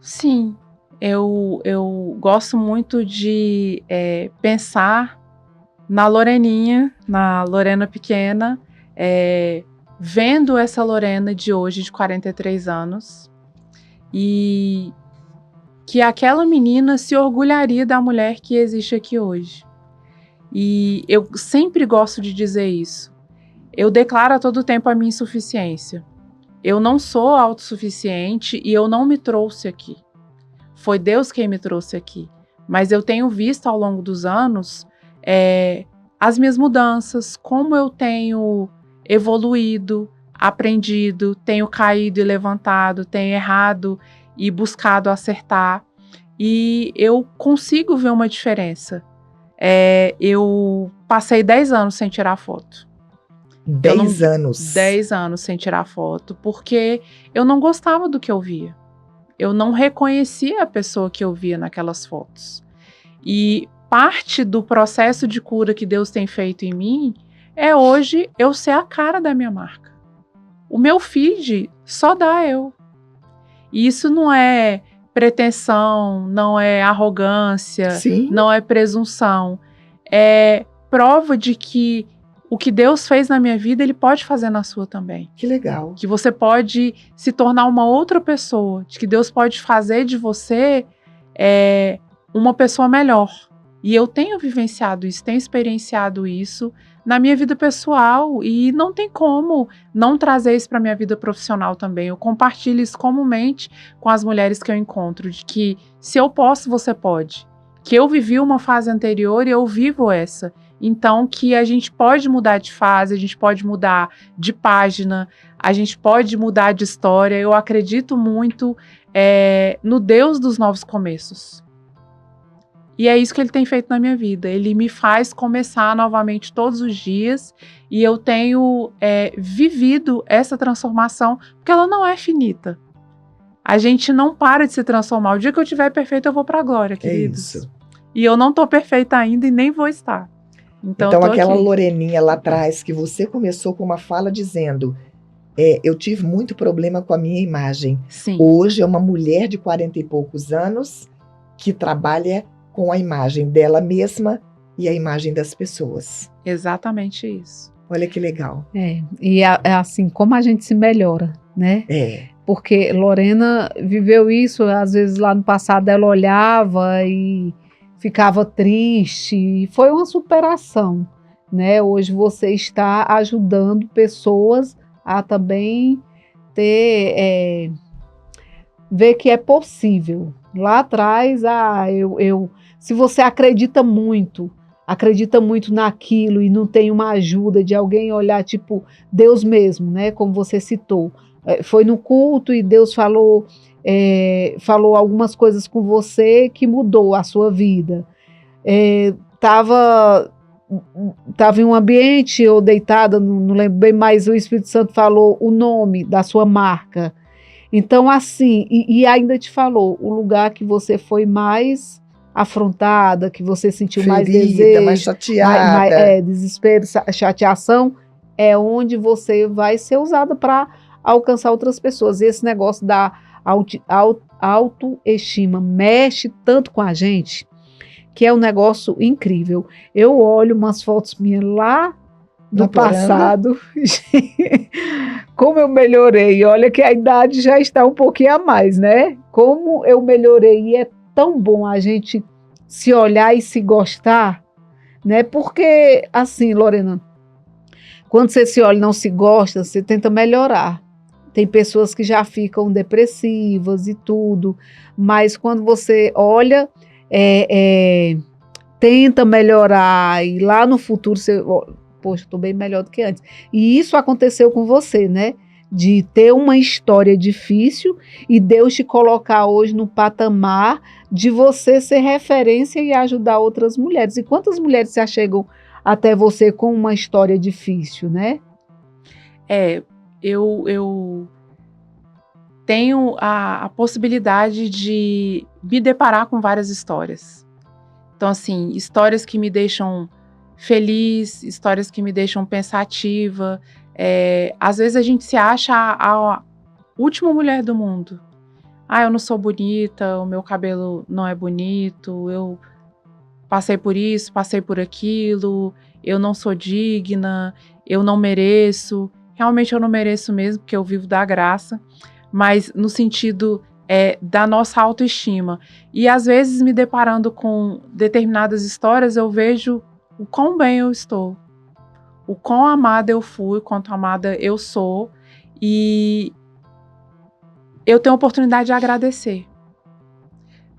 Sim. Eu gosto muito de pensar na Loreninha, na Lorena pequena, vendo essa Lorena de hoje, de 43 anos, e que aquela menina se orgulharia da mulher que existe aqui hoje. E eu sempre gosto de dizer isso. Eu declaro a todo tempo a minha insuficiência. Eu não sou autossuficiente e eu não me trouxe aqui. Foi Deus quem me trouxe aqui. Mas eu tenho visto ao longo dos anos as minhas mudanças, como eu tenho evoluído, aprendido, tenho caído e levantado, tenho errado e buscado acertar. E eu consigo ver uma diferença. Eu passei 10 anos sem tirar foto. 10 anos? 10 anos sem tirar foto, porque eu não gostava do que eu via. Eu não reconhecia a pessoa que eu via naquelas fotos. E parte do processo de cura que Deus tem feito em mim é hoje eu ser a cara da minha marca. O meu feed só dá eu. E isso não é pretensão, não é arrogância, Sim. não é presunção. É prova de que o que Deus fez na minha vida, Ele pode fazer na sua também. Que legal. Que você pode se tornar uma outra pessoa, de que Deus pode fazer de você uma pessoa melhor. E eu tenho vivenciado isso, tenho experienciado isso na minha vida pessoal e não tem como não trazer isso para a minha vida profissional também. Eu compartilho isso comumente com as mulheres que eu encontro, de que se eu posso, você pode. Que eu vivi uma fase anterior e eu vivo essa. Então, que a gente pode mudar de fase, a gente pode mudar de página, a gente pode mudar de história. Eu acredito muito no Deus dos novos começos. E é isso que Ele tem feito na minha vida. Ele me faz começar novamente todos os dias e eu tenho vivido essa transformação, porque ela não é finita. A gente não para de se transformar. O dia que eu estiver perfeita, eu vou para a glória, queridos. É isso. E eu não estou perfeita ainda e nem vou estar. Então aquela aqui. Loreninha lá atrás, que você começou com uma fala dizendo, eu tive muito problema com a minha imagem. Sim. Hoje é uma mulher de 40 e poucos anos que trabalha com a imagem dela mesma e a imagem das pessoas. Exatamente isso. Olha que legal. E é assim, como a gente se melhora, né? Porque Lorena viveu isso, às vezes lá no passado ela olhava e ficava triste, e foi uma superação, né? Hoje você está ajudando pessoas a também ver que é possível. Lá atrás, se você acredita muito naquilo e não tem uma ajuda de alguém olhar, tipo Deus mesmo, né? Como você citou, foi no culto e Deus falou algumas coisas com você que mudou a sua vida. Tava em um ambiente ou deitada, não lembro bem, mas o Espírito Santo falou o nome da sua marca. Então, assim, e ainda te falou o lugar que você foi mais afrontada, que você sentiu mais desejo, mais chateada. Desespero, chateação, é onde você vai ser usada para alcançar outras pessoas. E esse negócio da autoestima mexe tanto com a gente, que é um negócio incrível. Eu olho umas fotos minhas lá do passado, como eu melhorei. Olha que a idade já está um pouquinho a mais, né? Como eu melhorei. E é tão bom a gente se olhar e se gostar, né? Porque, assim, Lorena, quando você se olha e não se gosta, você tenta melhorar. Tem pessoas que já ficam depressivas e tudo, mas quando você olha, tenta melhorar e lá no futuro você... Poxa, estou bem melhor do que antes. E isso aconteceu com você, né? De ter uma história difícil e Deus te colocar hoje no patamar de você ser referência e ajudar outras mulheres. E quantas mulheres se achegam até você com uma história difícil, né? Eu tenho a possibilidade de me deparar com várias histórias. Então, assim, histórias que me deixam feliz, histórias que me deixam pensativa. Às vezes a gente se acha a última mulher do mundo. Eu não sou bonita, o meu cabelo não é bonito, eu passei por isso, passei por aquilo, eu não sou digna, eu não mereço. Realmente eu não mereço mesmo, porque eu vivo da graça, mas no sentido da nossa autoestima. E às vezes me deparando com determinadas histórias, eu vejo o quão bem eu estou, o quão amada eu fui, o quanto amada eu sou, e eu tenho a oportunidade de agradecer.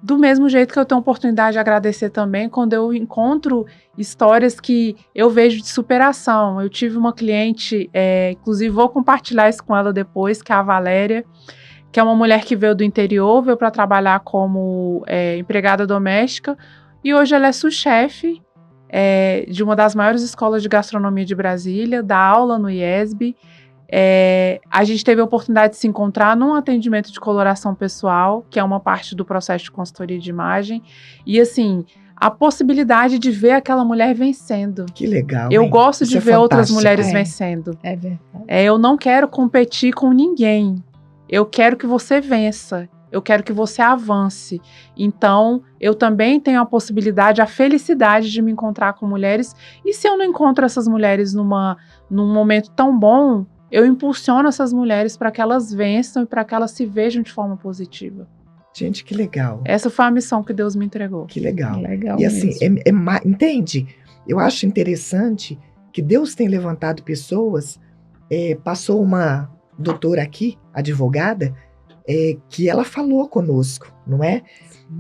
Do mesmo jeito que eu tenho a oportunidade de agradecer também quando eu encontro histórias que eu vejo de superação. Eu tive uma cliente, inclusive vou compartilhar isso com ela depois, que é a Valéria, que é uma mulher que veio do interior, veio para trabalhar como empregada doméstica, e hoje ela é sous-chefe de uma das maiores escolas de gastronomia de Brasília, dá aula no IESB. A gente teve a oportunidade de se encontrar num atendimento de coloração pessoal, que é uma parte do processo de consultoria de imagem, e assim, a possibilidade de ver aquela mulher vencendo. Que legal, Eu hein? gosto Isso de é ver outras fantástico. mulheres É. vencendo. É verdade. Eu não quero competir com ninguém. Eu quero que você vença. Eu quero que você avance. Então, eu também tenho a possibilidade, a felicidade de me encontrar com mulheres. E se eu não encontro essas mulheres num momento tão bom, eu impulsiono essas mulheres para que elas vençam e para que elas se vejam de forma positiva. Gente, que legal. Essa foi a missão que Deus me entregou. Que legal. Legal E assim, mesmo. entende? Eu acho interessante que Deus tem levantado pessoas. Passou uma doutora aqui, advogada, que ela falou conosco, não é?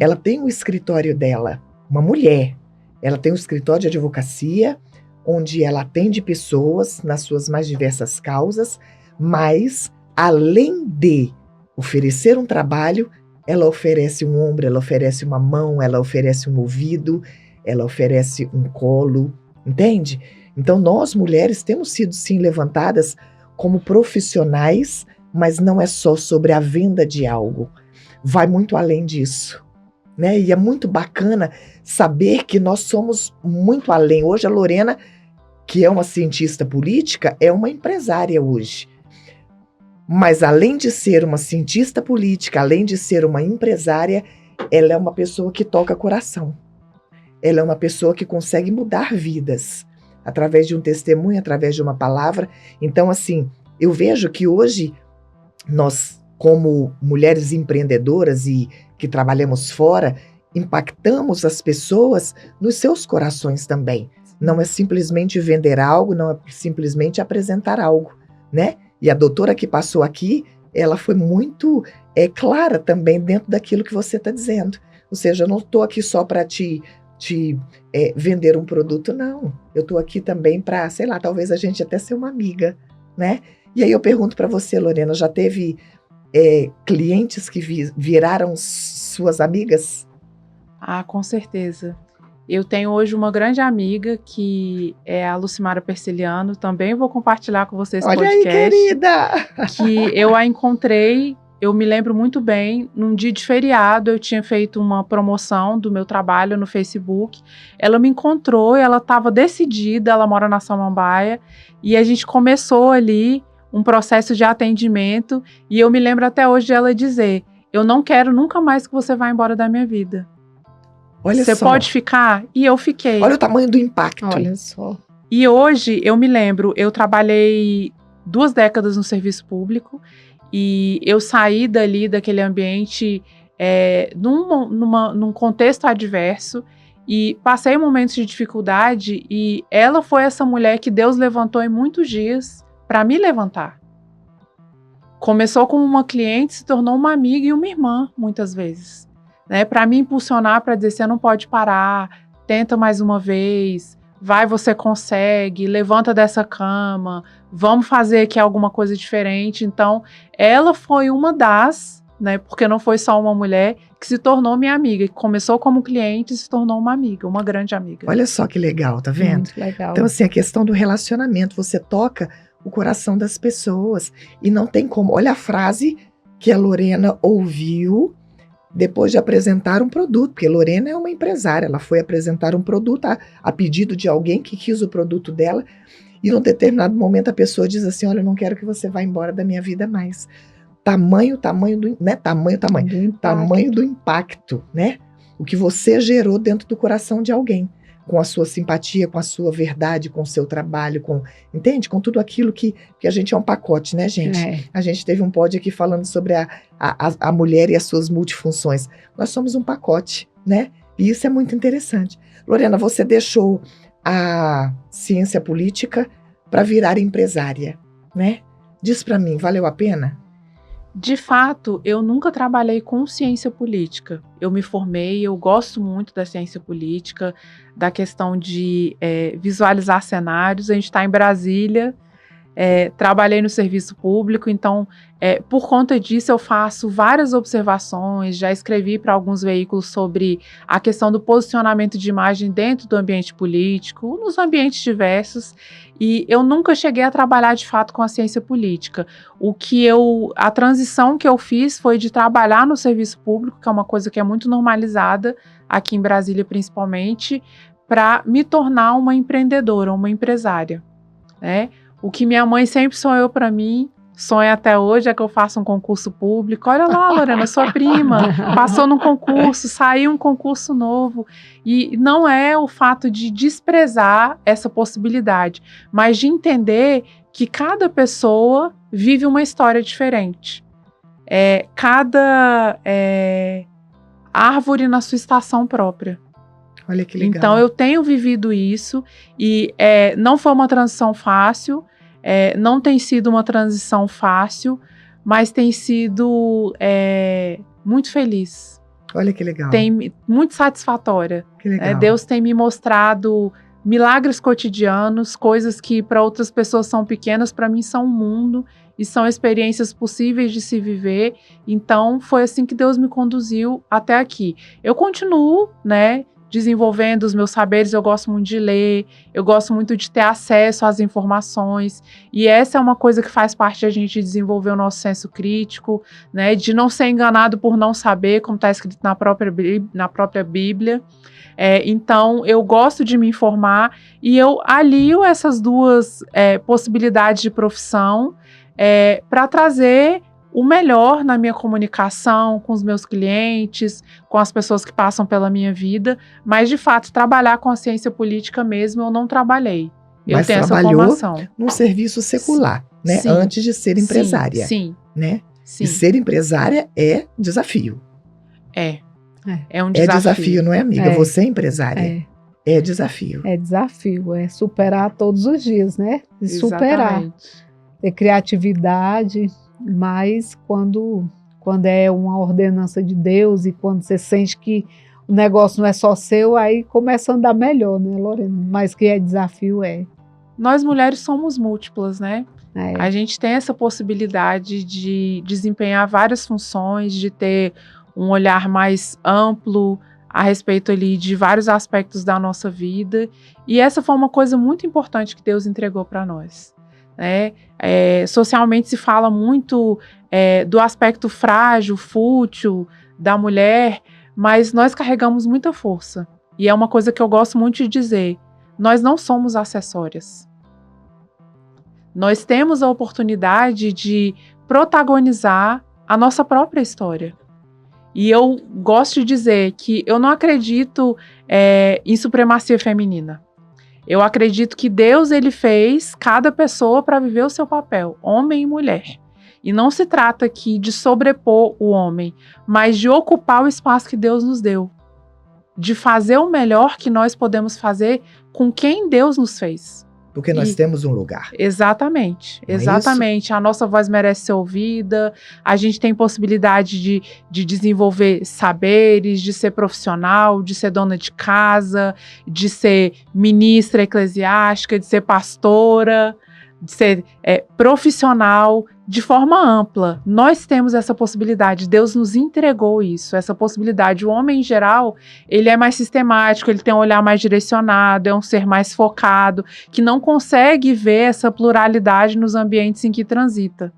Ela tem um escritório dela, uma mulher. Ela tem um escritório de advocacia, onde ela atende pessoas nas suas mais diversas causas, mas, além de oferecer um trabalho, ela oferece um ombro, ela oferece uma mão, ela oferece um ouvido, ela oferece um colo, entende? Então, nós, mulheres, temos sido, sim, levantadas como profissionais, mas não é só sobre a venda de algo. Vai muito além disso, né? E é muito bacana saber que nós somos muito além. Hoje, a Lorena, que é uma cientista política, é uma empresária hoje. Mas, além de ser uma cientista política, além de ser uma empresária, ela é uma pessoa que toca coração. Ela é uma pessoa que consegue mudar vidas através de um testemunho, através de uma palavra. Então, assim, eu vejo que hoje nós, como mulheres empreendedoras e que trabalhamos fora, impactamos as pessoas nos seus corações também. Não é simplesmente vender algo, não é simplesmente apresentar algo, né? E a doutora que passou aqui, ela foi muito clara também dentro daquilo que você está dizendo. Ou seja, eu não estou aqui só para te vender um produto, não. Eu estou aqui também para, sei lá, talvez a gente até ser uma amiga, né? E aí eu pergunto para você, Lorena, já teve clientes que viraram suas amigas? Ah, com certeza. Eu tenho hoje uma grande amiga que é a Lucimara Persiliano. Também vou compartilhar com vocês esse Olha podcast. aí, querida! Que eu a encontrei, eu me lembro muito bem, num dia de feriado, eu tinha feito uma promoção do meu trabalho no Facebook. Ela me encontrou e ela estava decidida, ela mora na Samambaia, e a gente começou ali um processo de atendimento, e eu me lembro até hoje de ela dizer: eu não quero nunca mais que você vá embora da minha vida. Olha Você só. pode ficar? E eu fiquei. Olha o tamanho do impacto. Olha só. E hoje, eu me lembro, eu trabalhei 2 décadas no serviço público e eu saí daquele ambiente num contexto adverso e passei momentos de dificuldade, e ela foi essa mulher que Deus levantou em muitos dias para me levantar. Começou como uma cliente, se tornou uma amiga e uma irmã, muitas vezes, né? Para me impulsionar, para dizer: você não pode parar, tenta mais uma vez, vai, você consegue, levanta dessa cama, vamos fazer aqui alguma coisa diferente. Então, ela foi uma das, né? Porque não foi só uma mulher que se tornou minha amiga, que começou como cliente e se tornou uma amiga, uma grande amiga. Olha só que legal, tá vendo? Muito legal. Então, assim, a questão do relacionamento, você toca o coração das pessoas e não tem como. Olha a frase que a Lorena ouviu depois de apresentar um produto, porque a Lorena é uma empresária, ela foi apresentar um produto a pedido de alguém que quis o produto dela, e num determinado momento a pessoa diz assim: olha, eu não quero que você vá embora da minha vida mais. Tamanho do impacto, né? O que você gerou dentro do coração de alguém, com a sua simpatia, com a sua verdade, com o seu trabalho, entende? Com tudo aquilo que a gente é um pacote, né, gente? A gente teve um pod aqui falando sobre a mulher e as suas multifunções. Nós somos um pacote, né? E isso é muito interessante. Lorena, você deixou a ciência política para virar empresária, né? Diz para mim, valeu a pena? De fato, eu nunca trabalhei com ciência política. Eu me formei, eu gosto muito da ciência política, da questão de visualizar cenários. A gente está em Brasília, trabalhei no serviço público, então, por conta disso, eu faço várias observações, já escrevi para alguns veículos sobre a questão do posicionamento de imagem dentro do ambiente político, nos ambientes diversos, e eu nunca cheguei a trabalhar de fato com a ciência política. A transição que eu fiz foi de trabalhar no serviço público, que é uma coisa que é muito normalizada, aqui em Brasília principalmente, para me tornar uma empreendedora, uma empresária, né? O que minha mãe sempre sonhou para mim, sonha até hoje, é que eu faça um concurso público. Olha lá, Lorena, sua prima passou num concurso, saiu um concurso novo. E não é o fato de desprezar essa possibilidade, mas de entender que cada pessoa vive uma história diferente. Cada árvore na sua estação própria. Olha que legal. Então, eu tenho vivido isso e não foi uma transição fácil, não tem sido uma transição fácil, mas tem sido muito feliz. Olha que legal. Muito satisfatória. Que legal. Deus tem me mostrado milagres cotidianos, coisas que para outras pessoas são pequenas, para mim são um mundo e são experiências possíveis de se viver. Então, foi assim que Deus me conduziu até aqui. Eu continuo, desenvolvendo os meus saberes, eu gosto muito de ler, eu gosto muito de ter acesso às informações, e essa é uma coisa que faz parte de a gente desenvolver o nosso senso crítico, de não ser enganado por não saber, como está escrito na própria Bíblia. Então, eu gosto de me informar, e eu alio essas duas possibilidades de profissão para trazer o melhor na minha comunicação com os meus clientes, com as pessoas que passam pela minha vida, mas de fato trabalhar com a ciência política mesmo eu não trabalhei. Eu mas tenho essa formação. Num serviço secular, né? Sim. Antes de ser empresária. Sim. Né? Sim. E ser empresária é desafio. É um desafio. É desafio, não é, amiga? Você é empresária. É desafio. É desafio, é superar todos os dias, né? Superar. Ter criatividade. Mas quando é uma ordenança de Deus e quando você sente que o negócio não é só seu, aí começa a andar melhor, né, Lorena? Mas que é desafio, Nós mulheres somos múltiplas, né? A gente tem essa possibilidade de desempenhar várias funções, de ter um olhar mais amplo a respeito ali de vários aspectos da nossa vida. E essa foi uma coisa muito importante que Deus entregou para nós. Socialmente se fala muito do aspecto frágil, fútil da mulher, mas nós carregamos muita força. E é uma coisa que eu gosto muito de dizer: nós não somos acessórias. Nós temos a oportunidade de protagonizar a nossa própria história. E eu gosto de dizer que eu não acredito em supremacia feminina. Eu acredito que Deus, ele fez cada pessoa para viver o seu papel, homem e mulher. E não se trata aqui de sobrepor o homem, mas de ocupar o espaço que Deus nos deu. De fazer o melhor que nós podemos fazer com quem Deus nos fez. Porque nós temos um lugar. Exatamente. A nossa voz merece ser ouvida, a gente tem possibilidade de desenvolver saberes, de ser profissional, de ser dona de casa, de ser ministra eclesiástica, de ser pastora, de ser profissional, de forma ampla. Nós temos essa possibilidade, Deus nos entregou isso, essa possibilidade. O homem, em geral, ele é mais sistemático, ele tem um olhar mais direcionado, é um ser mais focado, que não consegue ver essa pluralidade nos ambientes em que transita.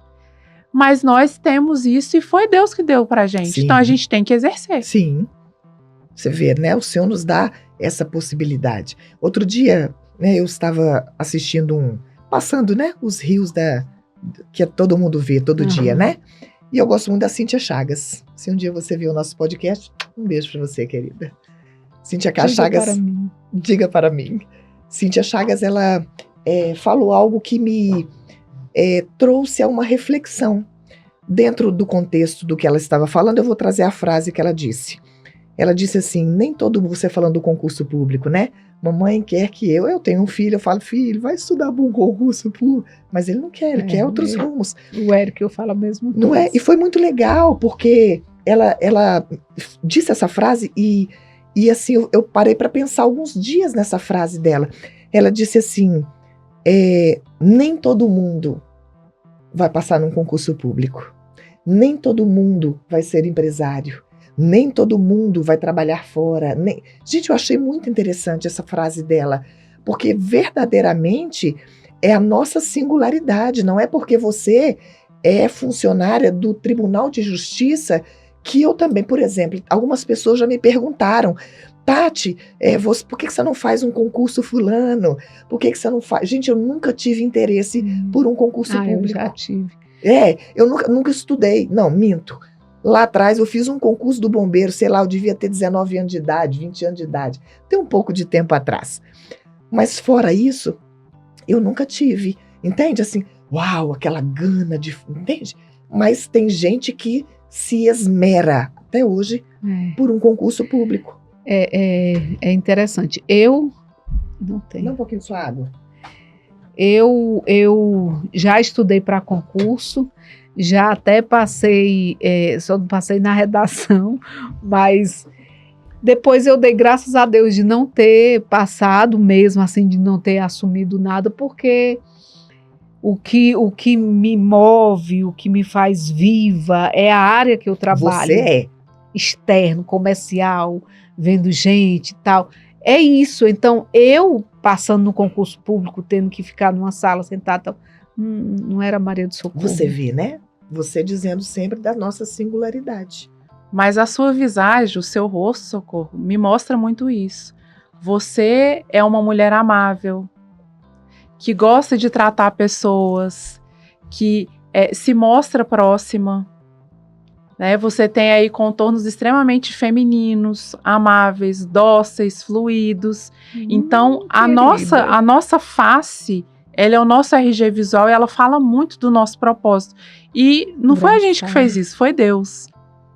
Mas nós temos isso e foi Deus que deu pra gente. Sim. Então a gente tem que exercer. Sim. Você vê, né? O Senhor nos dá essa possibilidade. Outro dia, eu estava assistindo passando, né? Os rios que todo mundo vê todo dia, né? E eu gosto muito da Cíntia Chagas. Se um dia você viu o nosso podcast, um beijo pra você, querida. Cíntia Chagas, diga para mim. Cíntia Chagas, ela falou algo que me trouxe a uma reflexão. Dentro do contexto do que ela estava falando, eu vou trazer a frase que ela disse. Ela disse assim, nem todo mundo, você falando do concurso público, né? Mamãe quer que eu tenho um filho, eu falo, filho, vai estudar bom concurso público. Mas ele não quer, ele quer outros rumos. O Érico, eu falo mesmo. Não é? E foi muito legal, porque ela disse essa frase e assim, eu parei para pensar alguns dias nessa frase dela. Ela disse assim, Nem todo mundo vai passar num concurso público. Nem todo mundo vai ser empresário. Nem todo mundo vai trabalhar fora. Gente, eu achei muito interessante essa frase dela, porque verdadeiramente é a nossa singularidade. Não é porque você é funcionária do Tribunal de Justiça que eu também, por exemplo, algumas pessoas já me perguntaram: Tati, por que você não faz um concurso fulano? Por que você não faz? Gente, eu nunca tive interesse por um concurso público. Eu já tive. Eu nunca estudei. Não, minto. Lá atrás eu fiz um concurso do bombeiro, sei lá, eu devia ter 19 anos de idade, 20 anos de idade. Tem um pouco de tempo atrás. Mas fora isso, eu nunca tive. Entende? Assim, uau, aquela gana de... Entende? Mas tem gente que se esmera, até hoje, por um concurso público. É interessante. Eu não tenho. Dá um pouquinho de sua água. Eu já estudei para concurso, já até passei, só não passei na redação, mas depois eu dei graças a Deus de não ter passado mesmo, assim, de não ter assumido nada, porque o que me move, o que me faz viva é a área que eu trabalho. Você é? Externo, comercial, vendo gente e tal. É isso. Então, eu passando no concurso público, tendo que ficar numa sala sentada, não era Maria do Socorro. Você vê, né? Você dizendo sempre da nossa singularidade. Mas a sua visagem, o seu rosto, Socorro, me mostra muito isso. Você é uma mulher amável, que gosta de tratar pessoas, que se mostra próxima, né? Você tem aí contornos extremamente femininos, amáveis, dóceis, fluidos. Então, a nossa face, ela é o nosso RG visual e ela fala muito do nosso propósito. E não foi a gente que fez isso, foi Deus.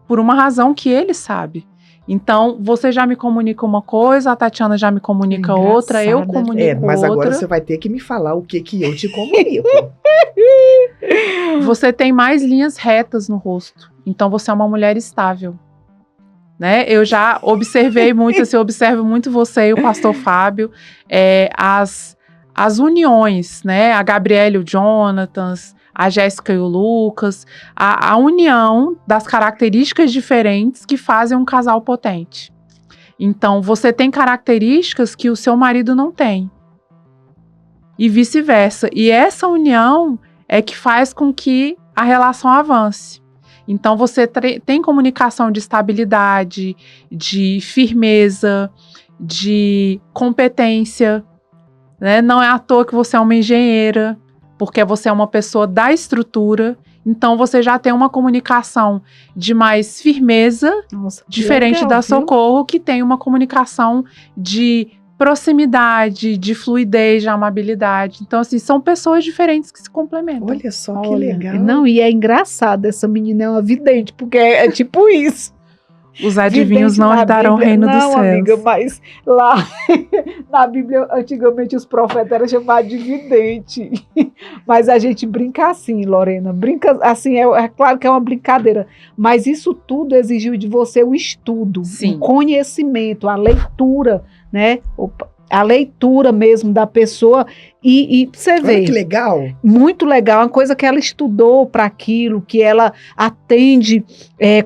Por uma razão que Ele sabe. Então, você já me comunica uma coisa, a Tatiana já me comunica outra, eu comunico mas outra. Agora você vai ter que me falar o que eu te comunico. Você tem mais linhas retas no rosto. Então, você é uma mulher estável. Né? Eu já observei muito, assim, eu observo muito você e o pastor Fábio, as uniões, né? A Gabriela e o Jonathan, a Jéssica e o Lucas, a união das características diferentes que fazem um casal potente. Então, você tem características que o seu marido não tem. E vice-versa. E essa união é que faz com que a relação avance. Então, você tem comunicação de estabilidade, de firmeza, de competência, né? Não é à toa que você é uma engenheira, porque você é uma pessoa da estrutura. Então, você já tem uma comunicação de mais firmeza, diferente legal, da Socorro, que tem uma comunicação de proximidade, de fluidez, de amabilidade. Então, assim, são pessoas diferentes que se complementam. Olha só, que legal. Não, e é engraçado, essa menina é uma vidente, porque é tipo isso. Os adivinhos não herdarão o reino dos céus. Não, amiga, mas lá na Bíblia, antigamente os profetas eram chamados de vidente. Mas a gente brinca assim, Lorena, brinca assim, é claro que é uma brincadeira, mas isso tudo exigiu de você o estudo, o conhecimento, a leitura, né? A leitura mesmo da pessoa e você vê. Olha que legal. Muito legal, uma coisa que ela estudou para aquilo, que ela atende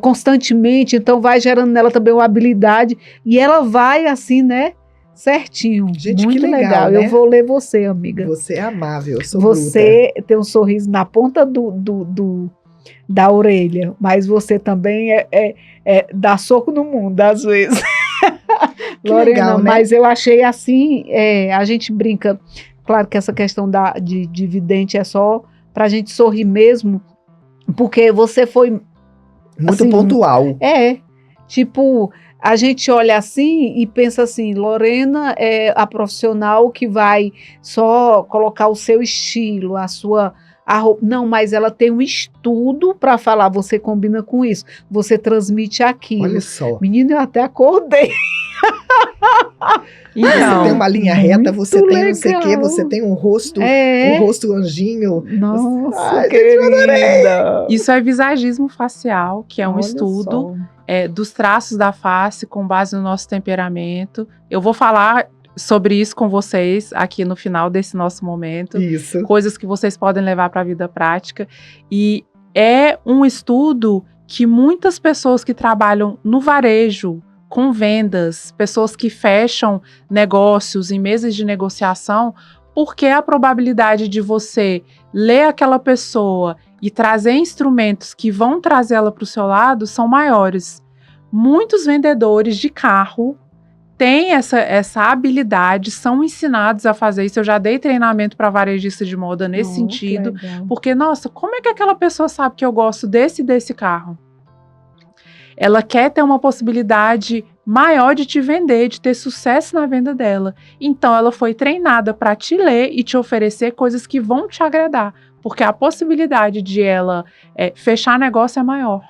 constantemente, então vai gerando nela também uma habilidade e ela vai assim, né? Certinho. Gente, muito que legal, né? Eu vou ler você, amiga. Você é amável, eu sou Você bruta. Tem um sorriso na ponta da orelha, mas você também dá soco no mundo, às vezes. Lorena, legal, né? Mas eu achei assim, a gente brinca, claro que essa questão de vidente é só pra gente sorrir mesmo, porque você foi muito assim, pontual. Tipo, a gente olha assim e pensa assim, Lorena é a profissional que vai só colocar o seu estilo, a sua... Não, mas ela tem um estudo para falar, você combina com isso, você transmite aquilo. Olha só. Menina, eu até acordei. Então, você tem uma linha reta, você tem legal. Não sei o quê, você tem um rosto anjinho. Nossa, querida. Isso é visagismo facial, que é um estudo dos traços da face com base no nosso temperamento. Eu vou falar sobre isso com vocês aqui no final desse nosso momento. Isso. Coisas que vocês podem levar para a vida prática. E é um estudo que muitas pessoas que trabalham no varejo, com vendas, pessoas que fecham negócios em mesas de negociação, porque a probabilidade de você ler aquela pessoa e trazer instrumentos que vão trazê-la para o seu lado são maiores. Muitos vendedores de carro têm essa habilidade, são ensinados a fazer isso. Eu já dei treinamento para varejista de moda nesse sentido, porque, nossa, como é que aquela pessoa sabe que eu gosto desse carro? Ela quer ter uma possibilidade maior de te vender, de ter sucesso na venda dela. Então, ela foi treinada para te ler e te oferecer coisas que vão te agradar, porque a possibilidade de ela fechar negócio é maior.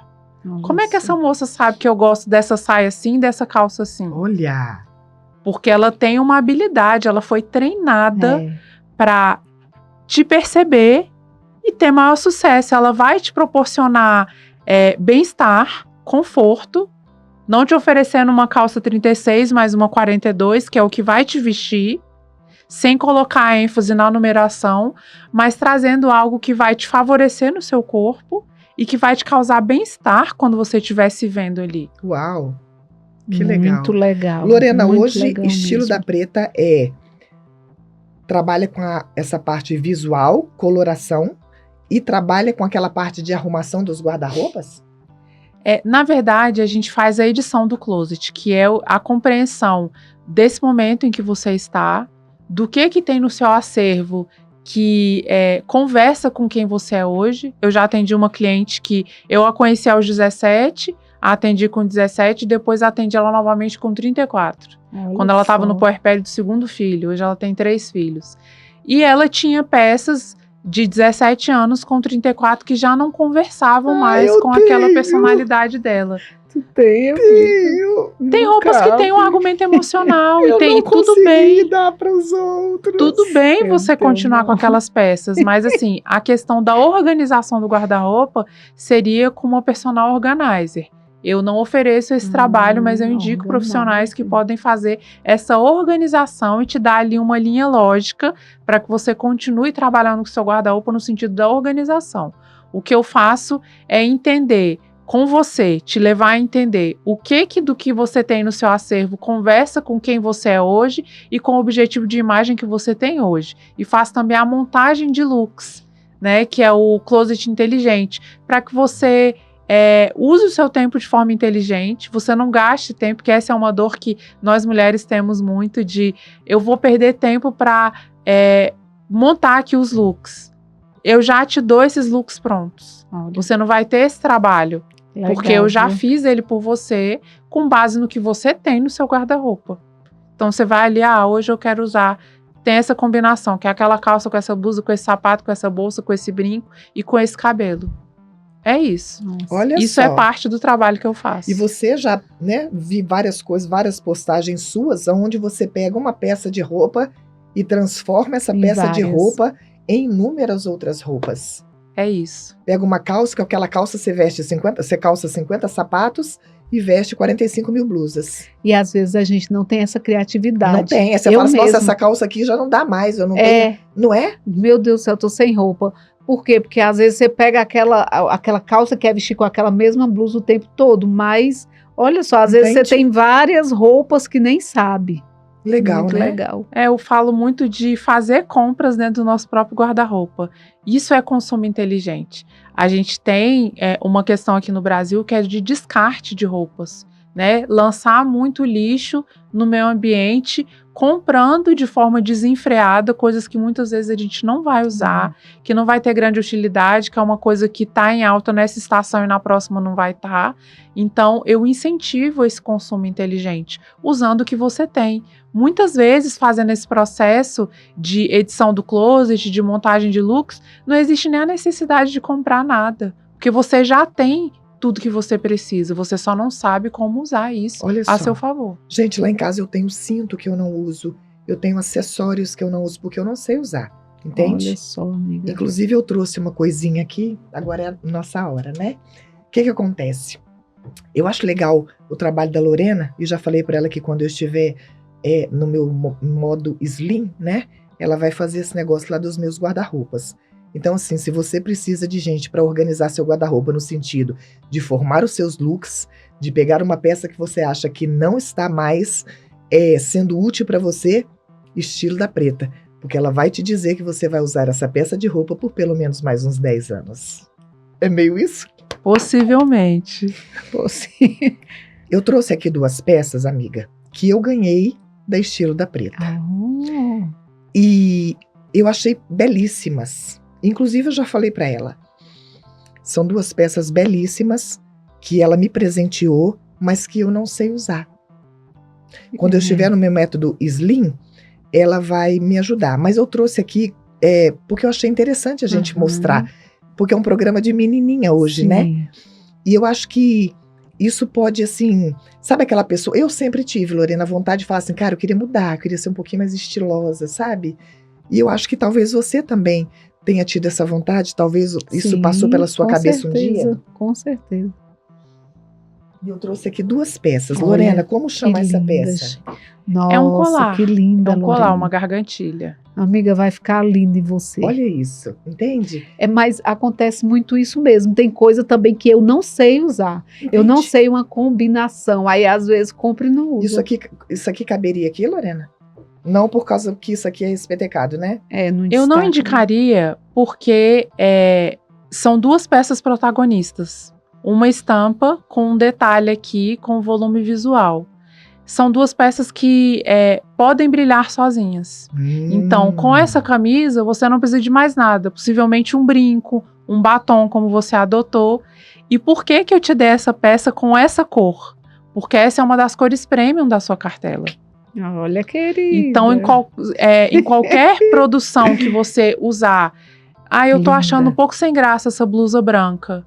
Nossa. Como é que essa moça sabe que eu gosto dessa saia assim, dessa calça assim? Olha! Porque ela tem uma habilidade, ela foi treinada para te perceber e ter maior sucesso. Ela vai te proporcionar bem-estar, conforto, não te oferecendo uma calça 36, mas uma 42, que é o que vai te vestir, sem colocar ênfase na numeração, mas trazendo algo que vai te favorecer no seu corpo e que vai te causar bem-estar quando você estiver se vendo ali. Uau! Que legal. Muito legal. Lorena, muito hoje legal estilo mesmo. da Preta trabalha com essa parte visual, coloração, e trabalha com aquela parte de arrumação dos guarda-roupas? Na verdade, a gente faz a edição do closet, que é a compreensão desse momento em que você está, do que tem no seu acervo que conversa com quem você é hoje. Eu já atendi uma cliente que eu a conheci aos 17, a atendi com 17, depois atendi ela novamente com 34. Quando ela estava no puerpério do segundo filho. Hoje ela tem 3 filhos. E ela tinha peças de 17 anos com 34 que já não conversavam mais com aquela personalidade dela. Tem roupas que têm um argumento emocional e tudo bem. Dar para os outros. Tudo bem você continuar com aquelas peças, mas assim, a questão da organização do guarda-roupa seria com uma personal organizer. Eu não ofereço esse trabalho, mas eu indico profissionais que podem fazer essa organização e te dar ali uma linha lógica para que você continue trabalhando com o seu guarda-roupa no sentido da organização. O que eu faço é entender com você, te levar a entender o que do que você tem no seu acervo conversa com quem você é hoje e com o objetivo de imagem que você tem hoje. E faço também a montagem de looks, né, que é o closet inteligente, para que você use o seu tempo de forma inteligente, você não gaste tempo, porque essa é uma dor que nós mulheres temos muito de eu vou perder tempo para montar aqui os looks. Eu já te dou esses looks prontos. Você não vai ter esse trabalho, porque eu já fiz ele por você com base no que você tem no seu guarda-roupa. Então você vai ali, hoje eu quero usar, tem essa combinação, que é aquela calça com essa blusa, com esse sapato, com essa bolsa, com esse brinco e com esse cabelo. É isso. Nossa. Olha isso só. É parte do trabalho que eu faço. E você já, vi várias coisas, várias postagens suas, onde você pega uma peça de roupa e transforma essa peça de roupa em inúmeras outras roupas. É isso. Pega uma calça, que aquela calça você calça 50 sapatos e veste 45 mil blusas. E às vezes a gente não tem essa criatividade. Não tem. Você fala assim, nossa, essa calça aqui já não dá mais, eu não tenho. Não é? Meu Deus do céu, eu tô sem roupa. Por quê? Porque às vezes você pega aquela calça que quer vestir com aquela mesma blusa o tempo todo, mas olha só, às vezes você tem várias roupas que nem sabe. Legal, muito né? Legal. Eu falo muito de fazer compras dentro do nosso próprio guarda-roupa. Isso é consumo inteligente. A gente tem uma questão aqui no Brasil que é de descarte de roupas, né? Lançar muito lixo no meio ambiente, comprando de forma desenfreada coisas que muitas vezes a gente não vai usar, que não vai ter grande utilidade, que é uma coisa que está em alta nessa estação e na próxima não vai estar. Então, eu incentivo esse consumo inteligente, usando o que você tem. Muitas vezes, fazendo esse processo de edição do closet, de montagem de looks, não existe nem a necessidade de comprar nada, porque você já tem tudo que você precisa, você só não sabe como usar isso a seu favor. Gente, lá em casa eu tenho cinto que eu não uso, eu tenho acessórios que eu não uso porque eu não sei usar, entende? Olha só, amiga. Inclusive eu trouxe uma coisinha aqui, agora é a nossa hora, né? O que acontece? Eu acho legal o trabalho da Lorena, e já falei para ela que quando eu estiver no meu modo slim, né? Ela vai fazer esse negócio lá dos meus guarda-roupas. Então, assim, se você precisa de gente para organizar seu guarda-roupa no sentido de formar os seus looks, de pegar uma peça que você acha que não está mais sendo útil para você, estilo da Preta. Porque ela vai te dizer que você vai usar essa peça de roupa por pelo menos mais uns 10 anos. É meio isso? Possivelmente. Eu trouxe aqui 2 peças, amiga, que eu ganhei da Estilo da Preta. E eu achei belíssimas. Inclusive, eu já falei para ela. São 2 peças belíssimas que ela me presenteou, mas que eu não sei usar. Quando eu estiver no meu método Slim, ela vai me ajudar. Mas eu trouxe aqui porque eu achei interessante a gente mostrar. Porque é um programa de menininha hoje, Sim. né? E eu acho que isso pode, assim... Sabe aquela pessoa... Eu sempre tive, Lorena, a vontade de falar assim, cara, eu queria mudar, eu queria ser um pouquinho mais estilosa, sabe? E eu acho que talvez você também tenha tido essa vontade, talvez isso passou pela sua cabeça um dia. Com certeza. E eu trouxe aqui 2 peças. Olha, Lorena, como chama essa linda, peça? gente. Nossa, É um colar. que linda, É um colar, Lorena. uma gargantilha. Amiga, vai ficar linda em você. Olha isso, entende? Mas acontece muito isso mesmo. Tem coisa também que eu não sei usar. Eu não Entende? sei uma combinação. Aí, às vezes, compro e não uso. Isso aqui caberia aqui, Lorena? Não por causa que isso aqui é espetecado, né? Eu não indicaria porque são 2 peças protagonistas. Uma estampa com um detalhe aqui com volume visual. São 2 peças que podem brilhar sozinhas. Então, com essa camisa, você não precisa de mais nada. Possivelmente um brinco, um batom, como você adotou. E por que eu te dei essa peça com essa cor? Porque essa é uma das cores premium da sua cartela. Olha, querida. Então, em qualquer produção que você usar... eu tô Linda. achando um pouco sem graça essa blusa branca.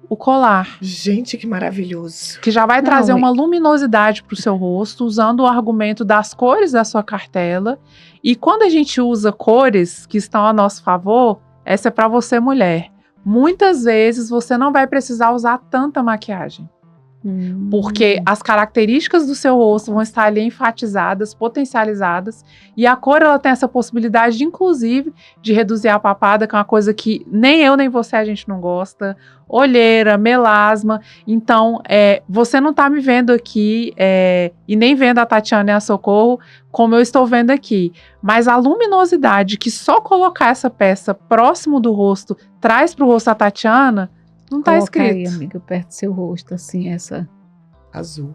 O colar. Gente, que maravilhoso. Que já vai trazer uma luminosidade para o seu rosto, usando o argumento das cores da sua cartela. E quando a gente usa cores que estão a nosso favor, essa é para você, mulher. Muitas vezes você não vai precisar usar tanta maquiagem. Porque as características do seu rosto vão estar ali enfatizadas, potencializadas, e a cor ela tem essa possibilidade, inclusive, de reduzir a papada, que é uma coisa que nem eu nem você a gente não gosta, olheira, melasma. Então, você não está me vendo aqui, e nem vendo a Tatiana e a Socorro, como eu estou vendo aqui, mas a luminosidade que só colocar essa peça próximo do rosto traz para o rosto da Tatiana, não tá escrito. Aí, amiga, perto do seu rosto, assim, essa... Azul.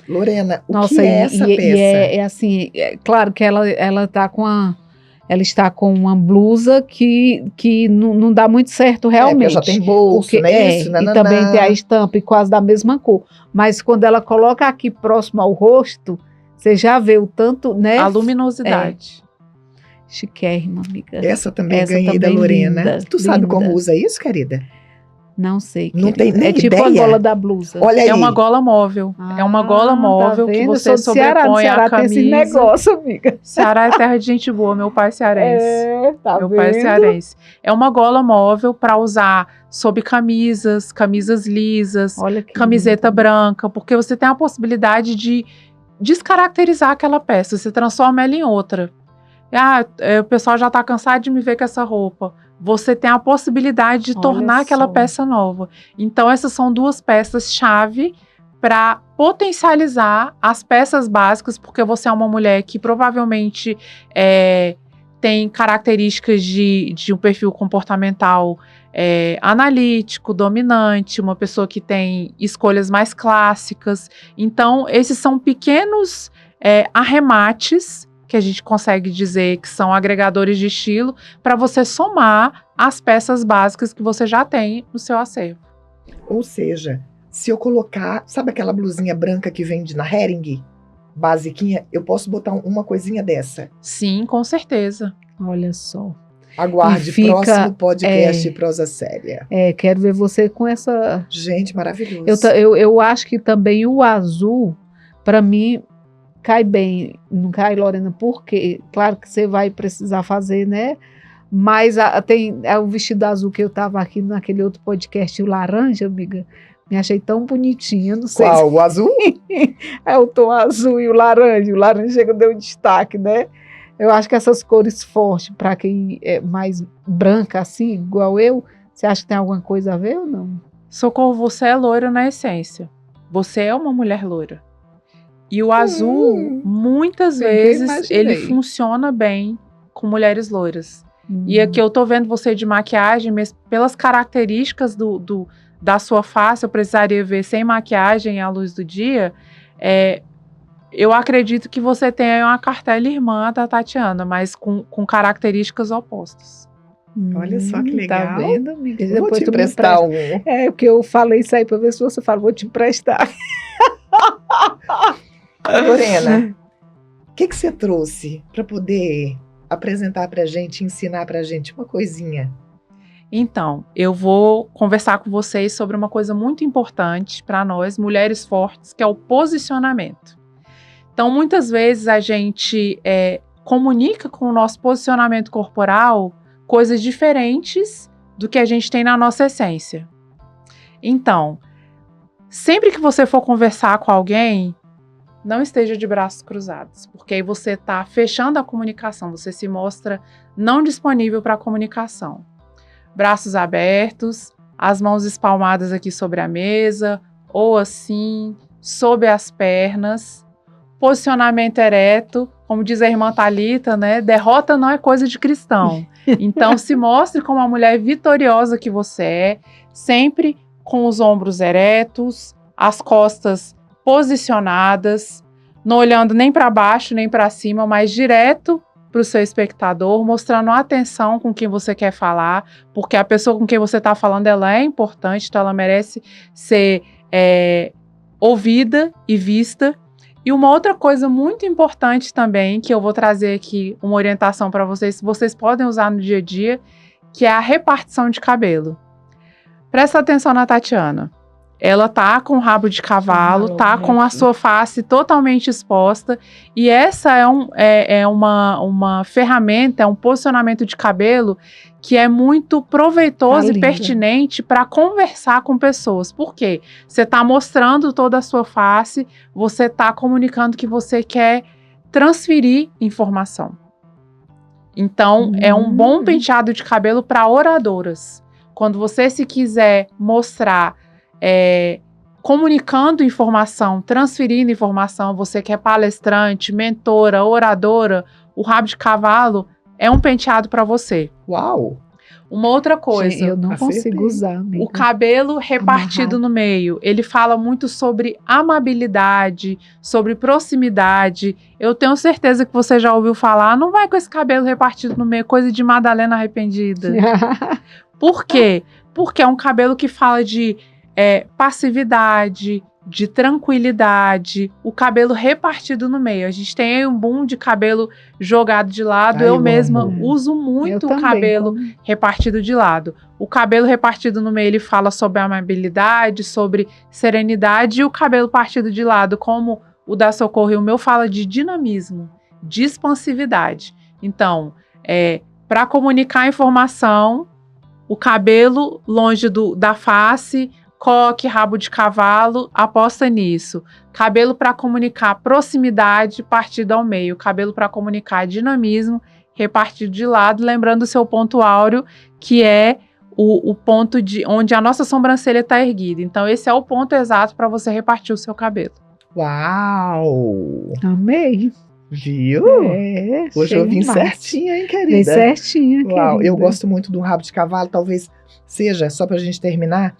Lorena, Nossa, que é essa peça? E assim, claro que ela está com uma blusa que não dá muito certo realmente. Já tem bolso, né? Isso, e também tem a estampa e quase da mesma cor. Mas quando ela coloca aqui próximo ao rosto, você já vê o tanto, né? A luminosidade. Chiquérrima, amiga. Essa também ganhei da Lorena. Linda, Tu sabe linda. como usa isso, querida? Não sei. Não querida. tem nem tipo ideia. a gola da blusa. Olha aí. É uma gola móvel. É uma gola móvel tá que vendo? você Eu sou do Ceará, sobrepõe a tem esse camisa. negócio, amiga. Ceará é terra de gente boa, meu pai é cearense. Tá Meu vendo? pai é cearense. É uma gola móvel para usar sob camisas lisas, Olha que camiseta lindo. branca, porque você tem a possibilidade de descaracterizar aquela peça, você transforma ela em outra. O pessoal já está cansado de me ver com essa roupa. Você tem a possibilidade de tornar aquela peça nova. Então, essas são 2 peças-chave para potencializar as peças básicas, porque você é uma mulher que provavelmente tem características de um perfil comportamental analítico, dominante, uma pessoa que tem escolhas mais clássicas. Então, esses são pequenos arremates que a gente consegue dizer que são agregadores de estilo para você somar as peças básicas que você já tem no seu acervo. Ou seja, se eu colocar, sabe aquela blusinha branca que vende na Hering? Basiquinha, eu posso botar uma coisinha dessa. Sim, com certeza. Olha só. Aguarde, próximo podcast Prosa Séria. Quero ver você com essa... Gente, maravilhoso. Eu acho que também o azul, para mim, cai bem. Não cai, Lorena, porque, claro que você vai precisar fazer, né? Mas tem o vestido azul que eu tava aqui naquele outro podcast, o laranja, amiga. Me achei tão bonitinha, não sei. Qual? O azul? É o tom azul e o laranja. O laranja deu destaque, né? Eu acho que essas cores fortes, para quem é mais branca, assim, igual eu, você acha que tem alguma coisa a ver ou não? Socorro, você é loira na essência. Você é uma mulher loira. E o azul, muitas vezes, ele funciona bem com mulheres loiras. E aqui eu tô vendo você de maquiagem, mas pelas características da sua face, eu precisaria ver sem maquiagem à luz do dia. Eu acredito que você tenha uma cartela irmã da Tatiana, mas com características opostas. Olha só que legal. Tá vendo, amiga? Vou te emprestar um. É, porque eu falei isso aí para ver se você fala, vou te emprestar. Lorena, o que você trouxe para poder apresentar pra gente, ensinar pra gente uma coisinha? Então, eu vou conversar com vocês sobre uma coisa muito importante para nós, mulheres fortes, que é o posicionamento. Então, muitas vezes a gente comunica com o nosso posicionamento corporal coisas diferentes do que a gente tem na nossa essência. Então, sempre que você for conversar com alguém, não esteja de braços cruzados, porque aí você está fechando a comunicação, você se mostra não disponível para a comunicação. Braços abertos, as mãos espalmadas aqui sobre a mesa, ou assim, sob as pernas, posicionamento ereto, como diz a irmã Thalita, né? Derrota não é coisa de cristão. Então, se mostre como a mulher vitoriosa que você é, sempre com os ombros eretos, as costas posicionadas, não olhando nem para baixo nem para cima, mas direto para o seu espectador, mostrando atenção com quem você quer falar, porque a pessoa com quem você está falando, ela é importante, então ela merece ser ouvida e vista. E uma outra coisa muito importante também, que eu vou trazer aqui uma orientação para vocês, que vocês podem usar no dia a dia, que é a repartição de cabelo. Presta atenção na Tatiana. Ela tá com o rabo de cavalo, tá com a sua face totalmente exposta, e essa é uma ferramenta, é um posicionamento de cabelo que é muito proveitoso e pertinente para conversar com pessoas. Por quê? Você está mostrando toda a sua face, você está comunicando que você quer transferir informação. Então, é um bom penteado de cabelo para oradoras. Quando você se quiser mostrar comunicando informação, transferindo informação, você que é palestrante, mentora, oradora, o rabo de cavalo é um penteado para você. Uau! Uma outra coisa. Gente, eu não consigo usar, amiga. O cabelo repartido no meio. Ele fala muito sobre amabilidade, sobre proximidade. Eu tenho certeza que você já ouviu falar, não vai com esse cabelo repartido no meio, coisa de Madalena arrependida. Por quê? Porque é um cabelo que fala de passividade, de tranquilidade, o cabelo repartido no meio. A gente tem aí um boom de cabelo jogado de lado. Eu mesma uso muito o cabelo repartido de lado. O cabelo repartido no meio, ele fala sobre amabilidade, sobre serenidade, e o cabelo partido de lado, como o da Socorro e o meu, fala de dinamismo, de expansividade. Então, para comunicar informação, o cabelo longe da face, coque, rabo de cavalo, aposta nisso. Cabelo para comunicar proximidade, partido ao meio. Cabelo para comunicar dinamismo, repartido de lado, lembrando o seu ponto áureo, que é o ponto onde a nossa sobrancelha está erguida. Então, esse é o ponto exato para você repartir o seu cabelo. Uau! Amei! Viu? Hoje eu vim certinha, hein, querida? Vem certinha, Uau, querida. eu gosto muito do rabo de cavalo, talvez seja, só para a gente terminar,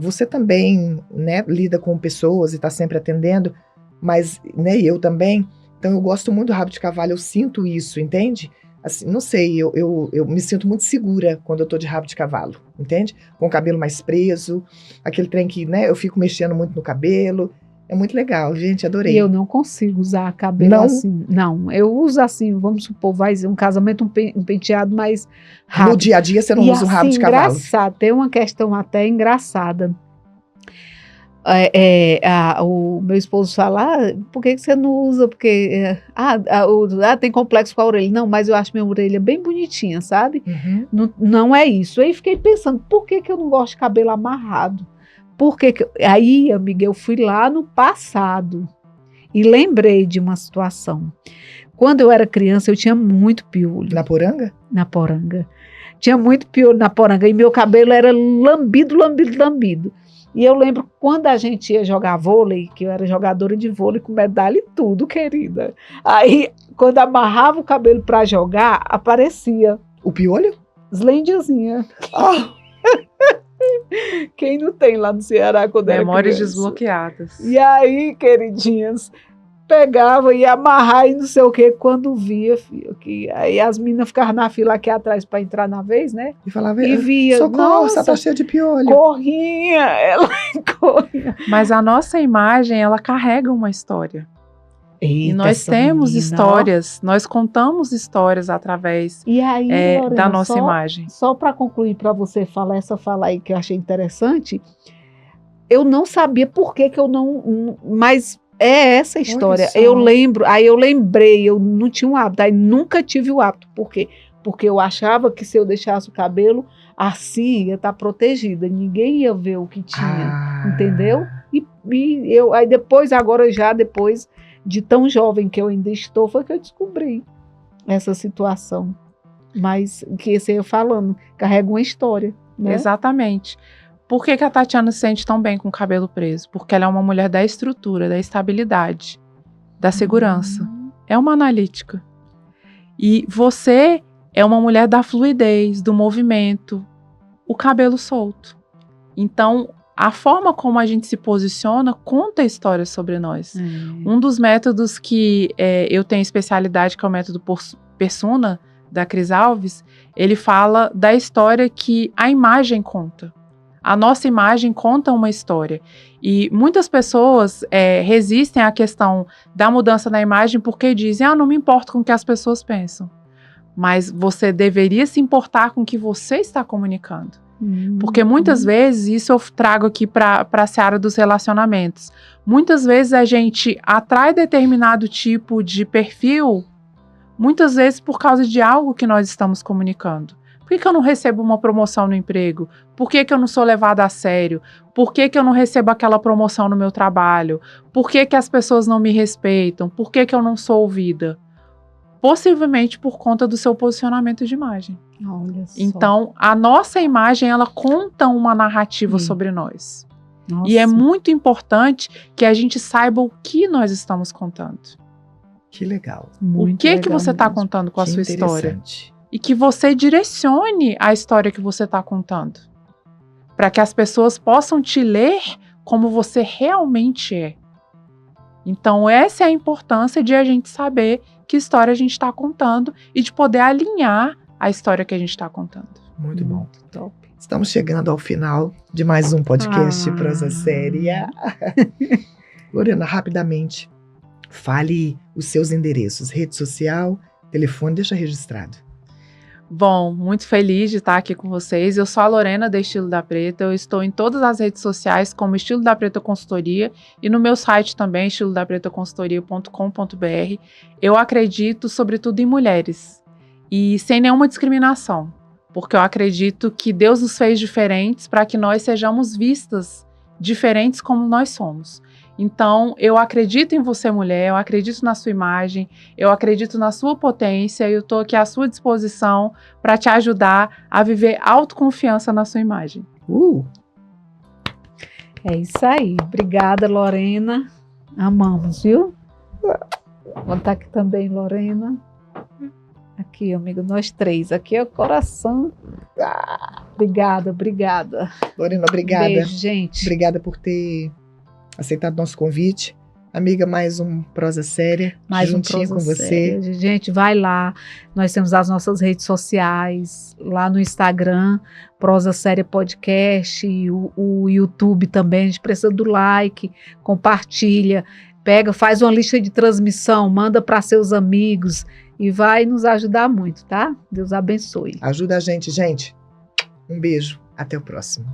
você também, né, lida com pessoas e está sempre atendendo, mas, né, eu também, então eu gosto muito do rabo de cavalo, eu sinto isso, entende? Assim, não sei, eu me sinto muito segura quando eu tô de rabo de cavalo, entende? Com o cabelo mais preso, aquele trem que, né, eu fico mexendo muito no cabelo. É muito legal, gente, adorei. E eu não consigo usar cabelo assim. Não, eu uso assim, vamos supor, vai ser um casamento, um penteado mais rápido. No dia a dia você não usa o rabo de cavalo. Engraçado, tem uma questão até engraçada. o meu esposo fala, por que você não usa? Porque tem complexo com a orelha. Não, mas eu acho minha orelha bem bonitinha, sabe? Uhum. Não é isso. Aí fiquei pensando, por que eu não gosto de cabelo amarrado? Aí, amiga, eu fui lá no passado e lembrei de uma situação. Quando eu era criança, eu tinha muito piolho. Na poranga? Na poranga. Tinha muito piolho na poranga e meu cabelo era lambido. E eu lembro quando a gente ia jogar vôlei, que eu era jogadora de vôlei com medalha e tudo, querida. Aí, quando amarrava o cabelo para jogar, aparecia. O piolho? Slendiazinha. Oh. Quem não tem lá no Ceará quando era criança? Memórias desbloqueadas. E aí, queridinhas, pegava e amarrar e não sei o que, quando via, filho, que aí as meninas ficavam na fila aqui atrás para entrar na vez, né? E falava, e via, socorro, você tá cheia de piolho. Ela corria. Mas a nossa imagem, ela carrega uma história. Eita, e nós temos menina, histórias, nós contamos histórias através e aí, Lorena, da nossa imagem. Só para concluir, para você falar essa fala aí que eu achei interessante, eu não sabia por que eu não... Mas é essa história. Eu lembrei, eu não tinha um hábito, aí nunca tive o hábito. Por quê? Porque eu achava que se eu deixasse o cabelo assim, ia estar protegida, ninguém ia ver o que tinha, entendeu? E eu, aí depois de tão jovem que eu ainda estou, foi que eu descobri essa situação. Mas que você ia falando, carrega uma história, né? Exatamente. Por que a Tatiana se sente tão bem com o cabelo preso? Porque ela é uma mulher da estrutura, da estabilidade, da segurança. É uma analítica. E você é uma mulher da fluidez, do movimento, o cabelo solto. Então, a forma como a gente se posiciona conta histórias sobre nós. Um dos métodos que eu tenho especialidade, que é o método Persona, da Cris Alves, ele fala da história que a imagem conta. A nossa imagem conta uma história. E muitas pessoas resistem à questão da mudança na imagem porque dizem, não me importo com o que as pessoas pensam. Mas você deveria se importar com o que você está comunicando. Porque muitas vezes, isso eu trago aqui para a seara dos relacionamentos, muitas vezes a gente atrai determinado tipo de perfil, muitas vezes por causa de algo que nós estamos comunicando. Por que eu não recebo uma promoção no emprego? Por que eu não sou levada a sério? Por que eu não recebo aquela promoção no meu trabalho? Por que as pessoas não me respeitam? Por que eu não sou ouvida? Possivelmente por conta do seu posicionamento de imagem. Olha só. Então, a nossa imagem, ela conta uma narrativa sobre nós. Nossa. E é muito importante que a gente saiba o que nós estamos contando. Que legal. O que você está contando com a sua história? E que você direcione a história que você está contando. Para que as pessoas possam te ler como você realmente é. Então, essa é a importância de a gente saber que história a gente está contando e de poder alinhar a história que a gente está contando. Muito bom. Top. Estamos chegando ao final de mais um podcast Prosa Séria. Lorena, rapidamente, fale os seus endereços, rede social, telefone, deixa registrado. Bom, muito feliz de estar aqui com vocês. Eu sou a Lorena da Estilo da Preta. Eu estou em todas as redes sociais como Estilo da Preta Consultoria e no meu site também, estilodapretaconsultoria.com.br. Eu acredito, sobretudo, em mulheres e sem nenhuma discriminação, porque eu acredito que Deus nos fez diferentes para que nós sejamos vistas diferentes como nós somos. Então, eu acredito em você, mulher, eu acredito na sua imagem, eu acredito na sua potência e eu estou aqui à sua disposição para te ajudar a viver autoconfiança na sua imagem. É isso aí. Obrigada, Lorena. Amamos, viu? Vou estar aqui também, Lorena. Aqui, amigo, nós três. Aqui é o coração. Obrigada. Lorena, obrigada. Beijo, gente. Obrigada por ter aceitado nosso convite. Amiga, mais um Prosa Séria, mais juntinho um Prosa com você. Séria. Gente, vai lá. Nós temos as nossas redes sociais, lá no Instagram, Prosa Séria Podcast, o YouTube também. A gente precisa do like, compartilha, pega, faz uma lista de transmissão, manda para seus amigos e vai nos ajudar muito, tá? Deus abençoe. Ajuda a gente, gente. Um beijo. Até o próximo.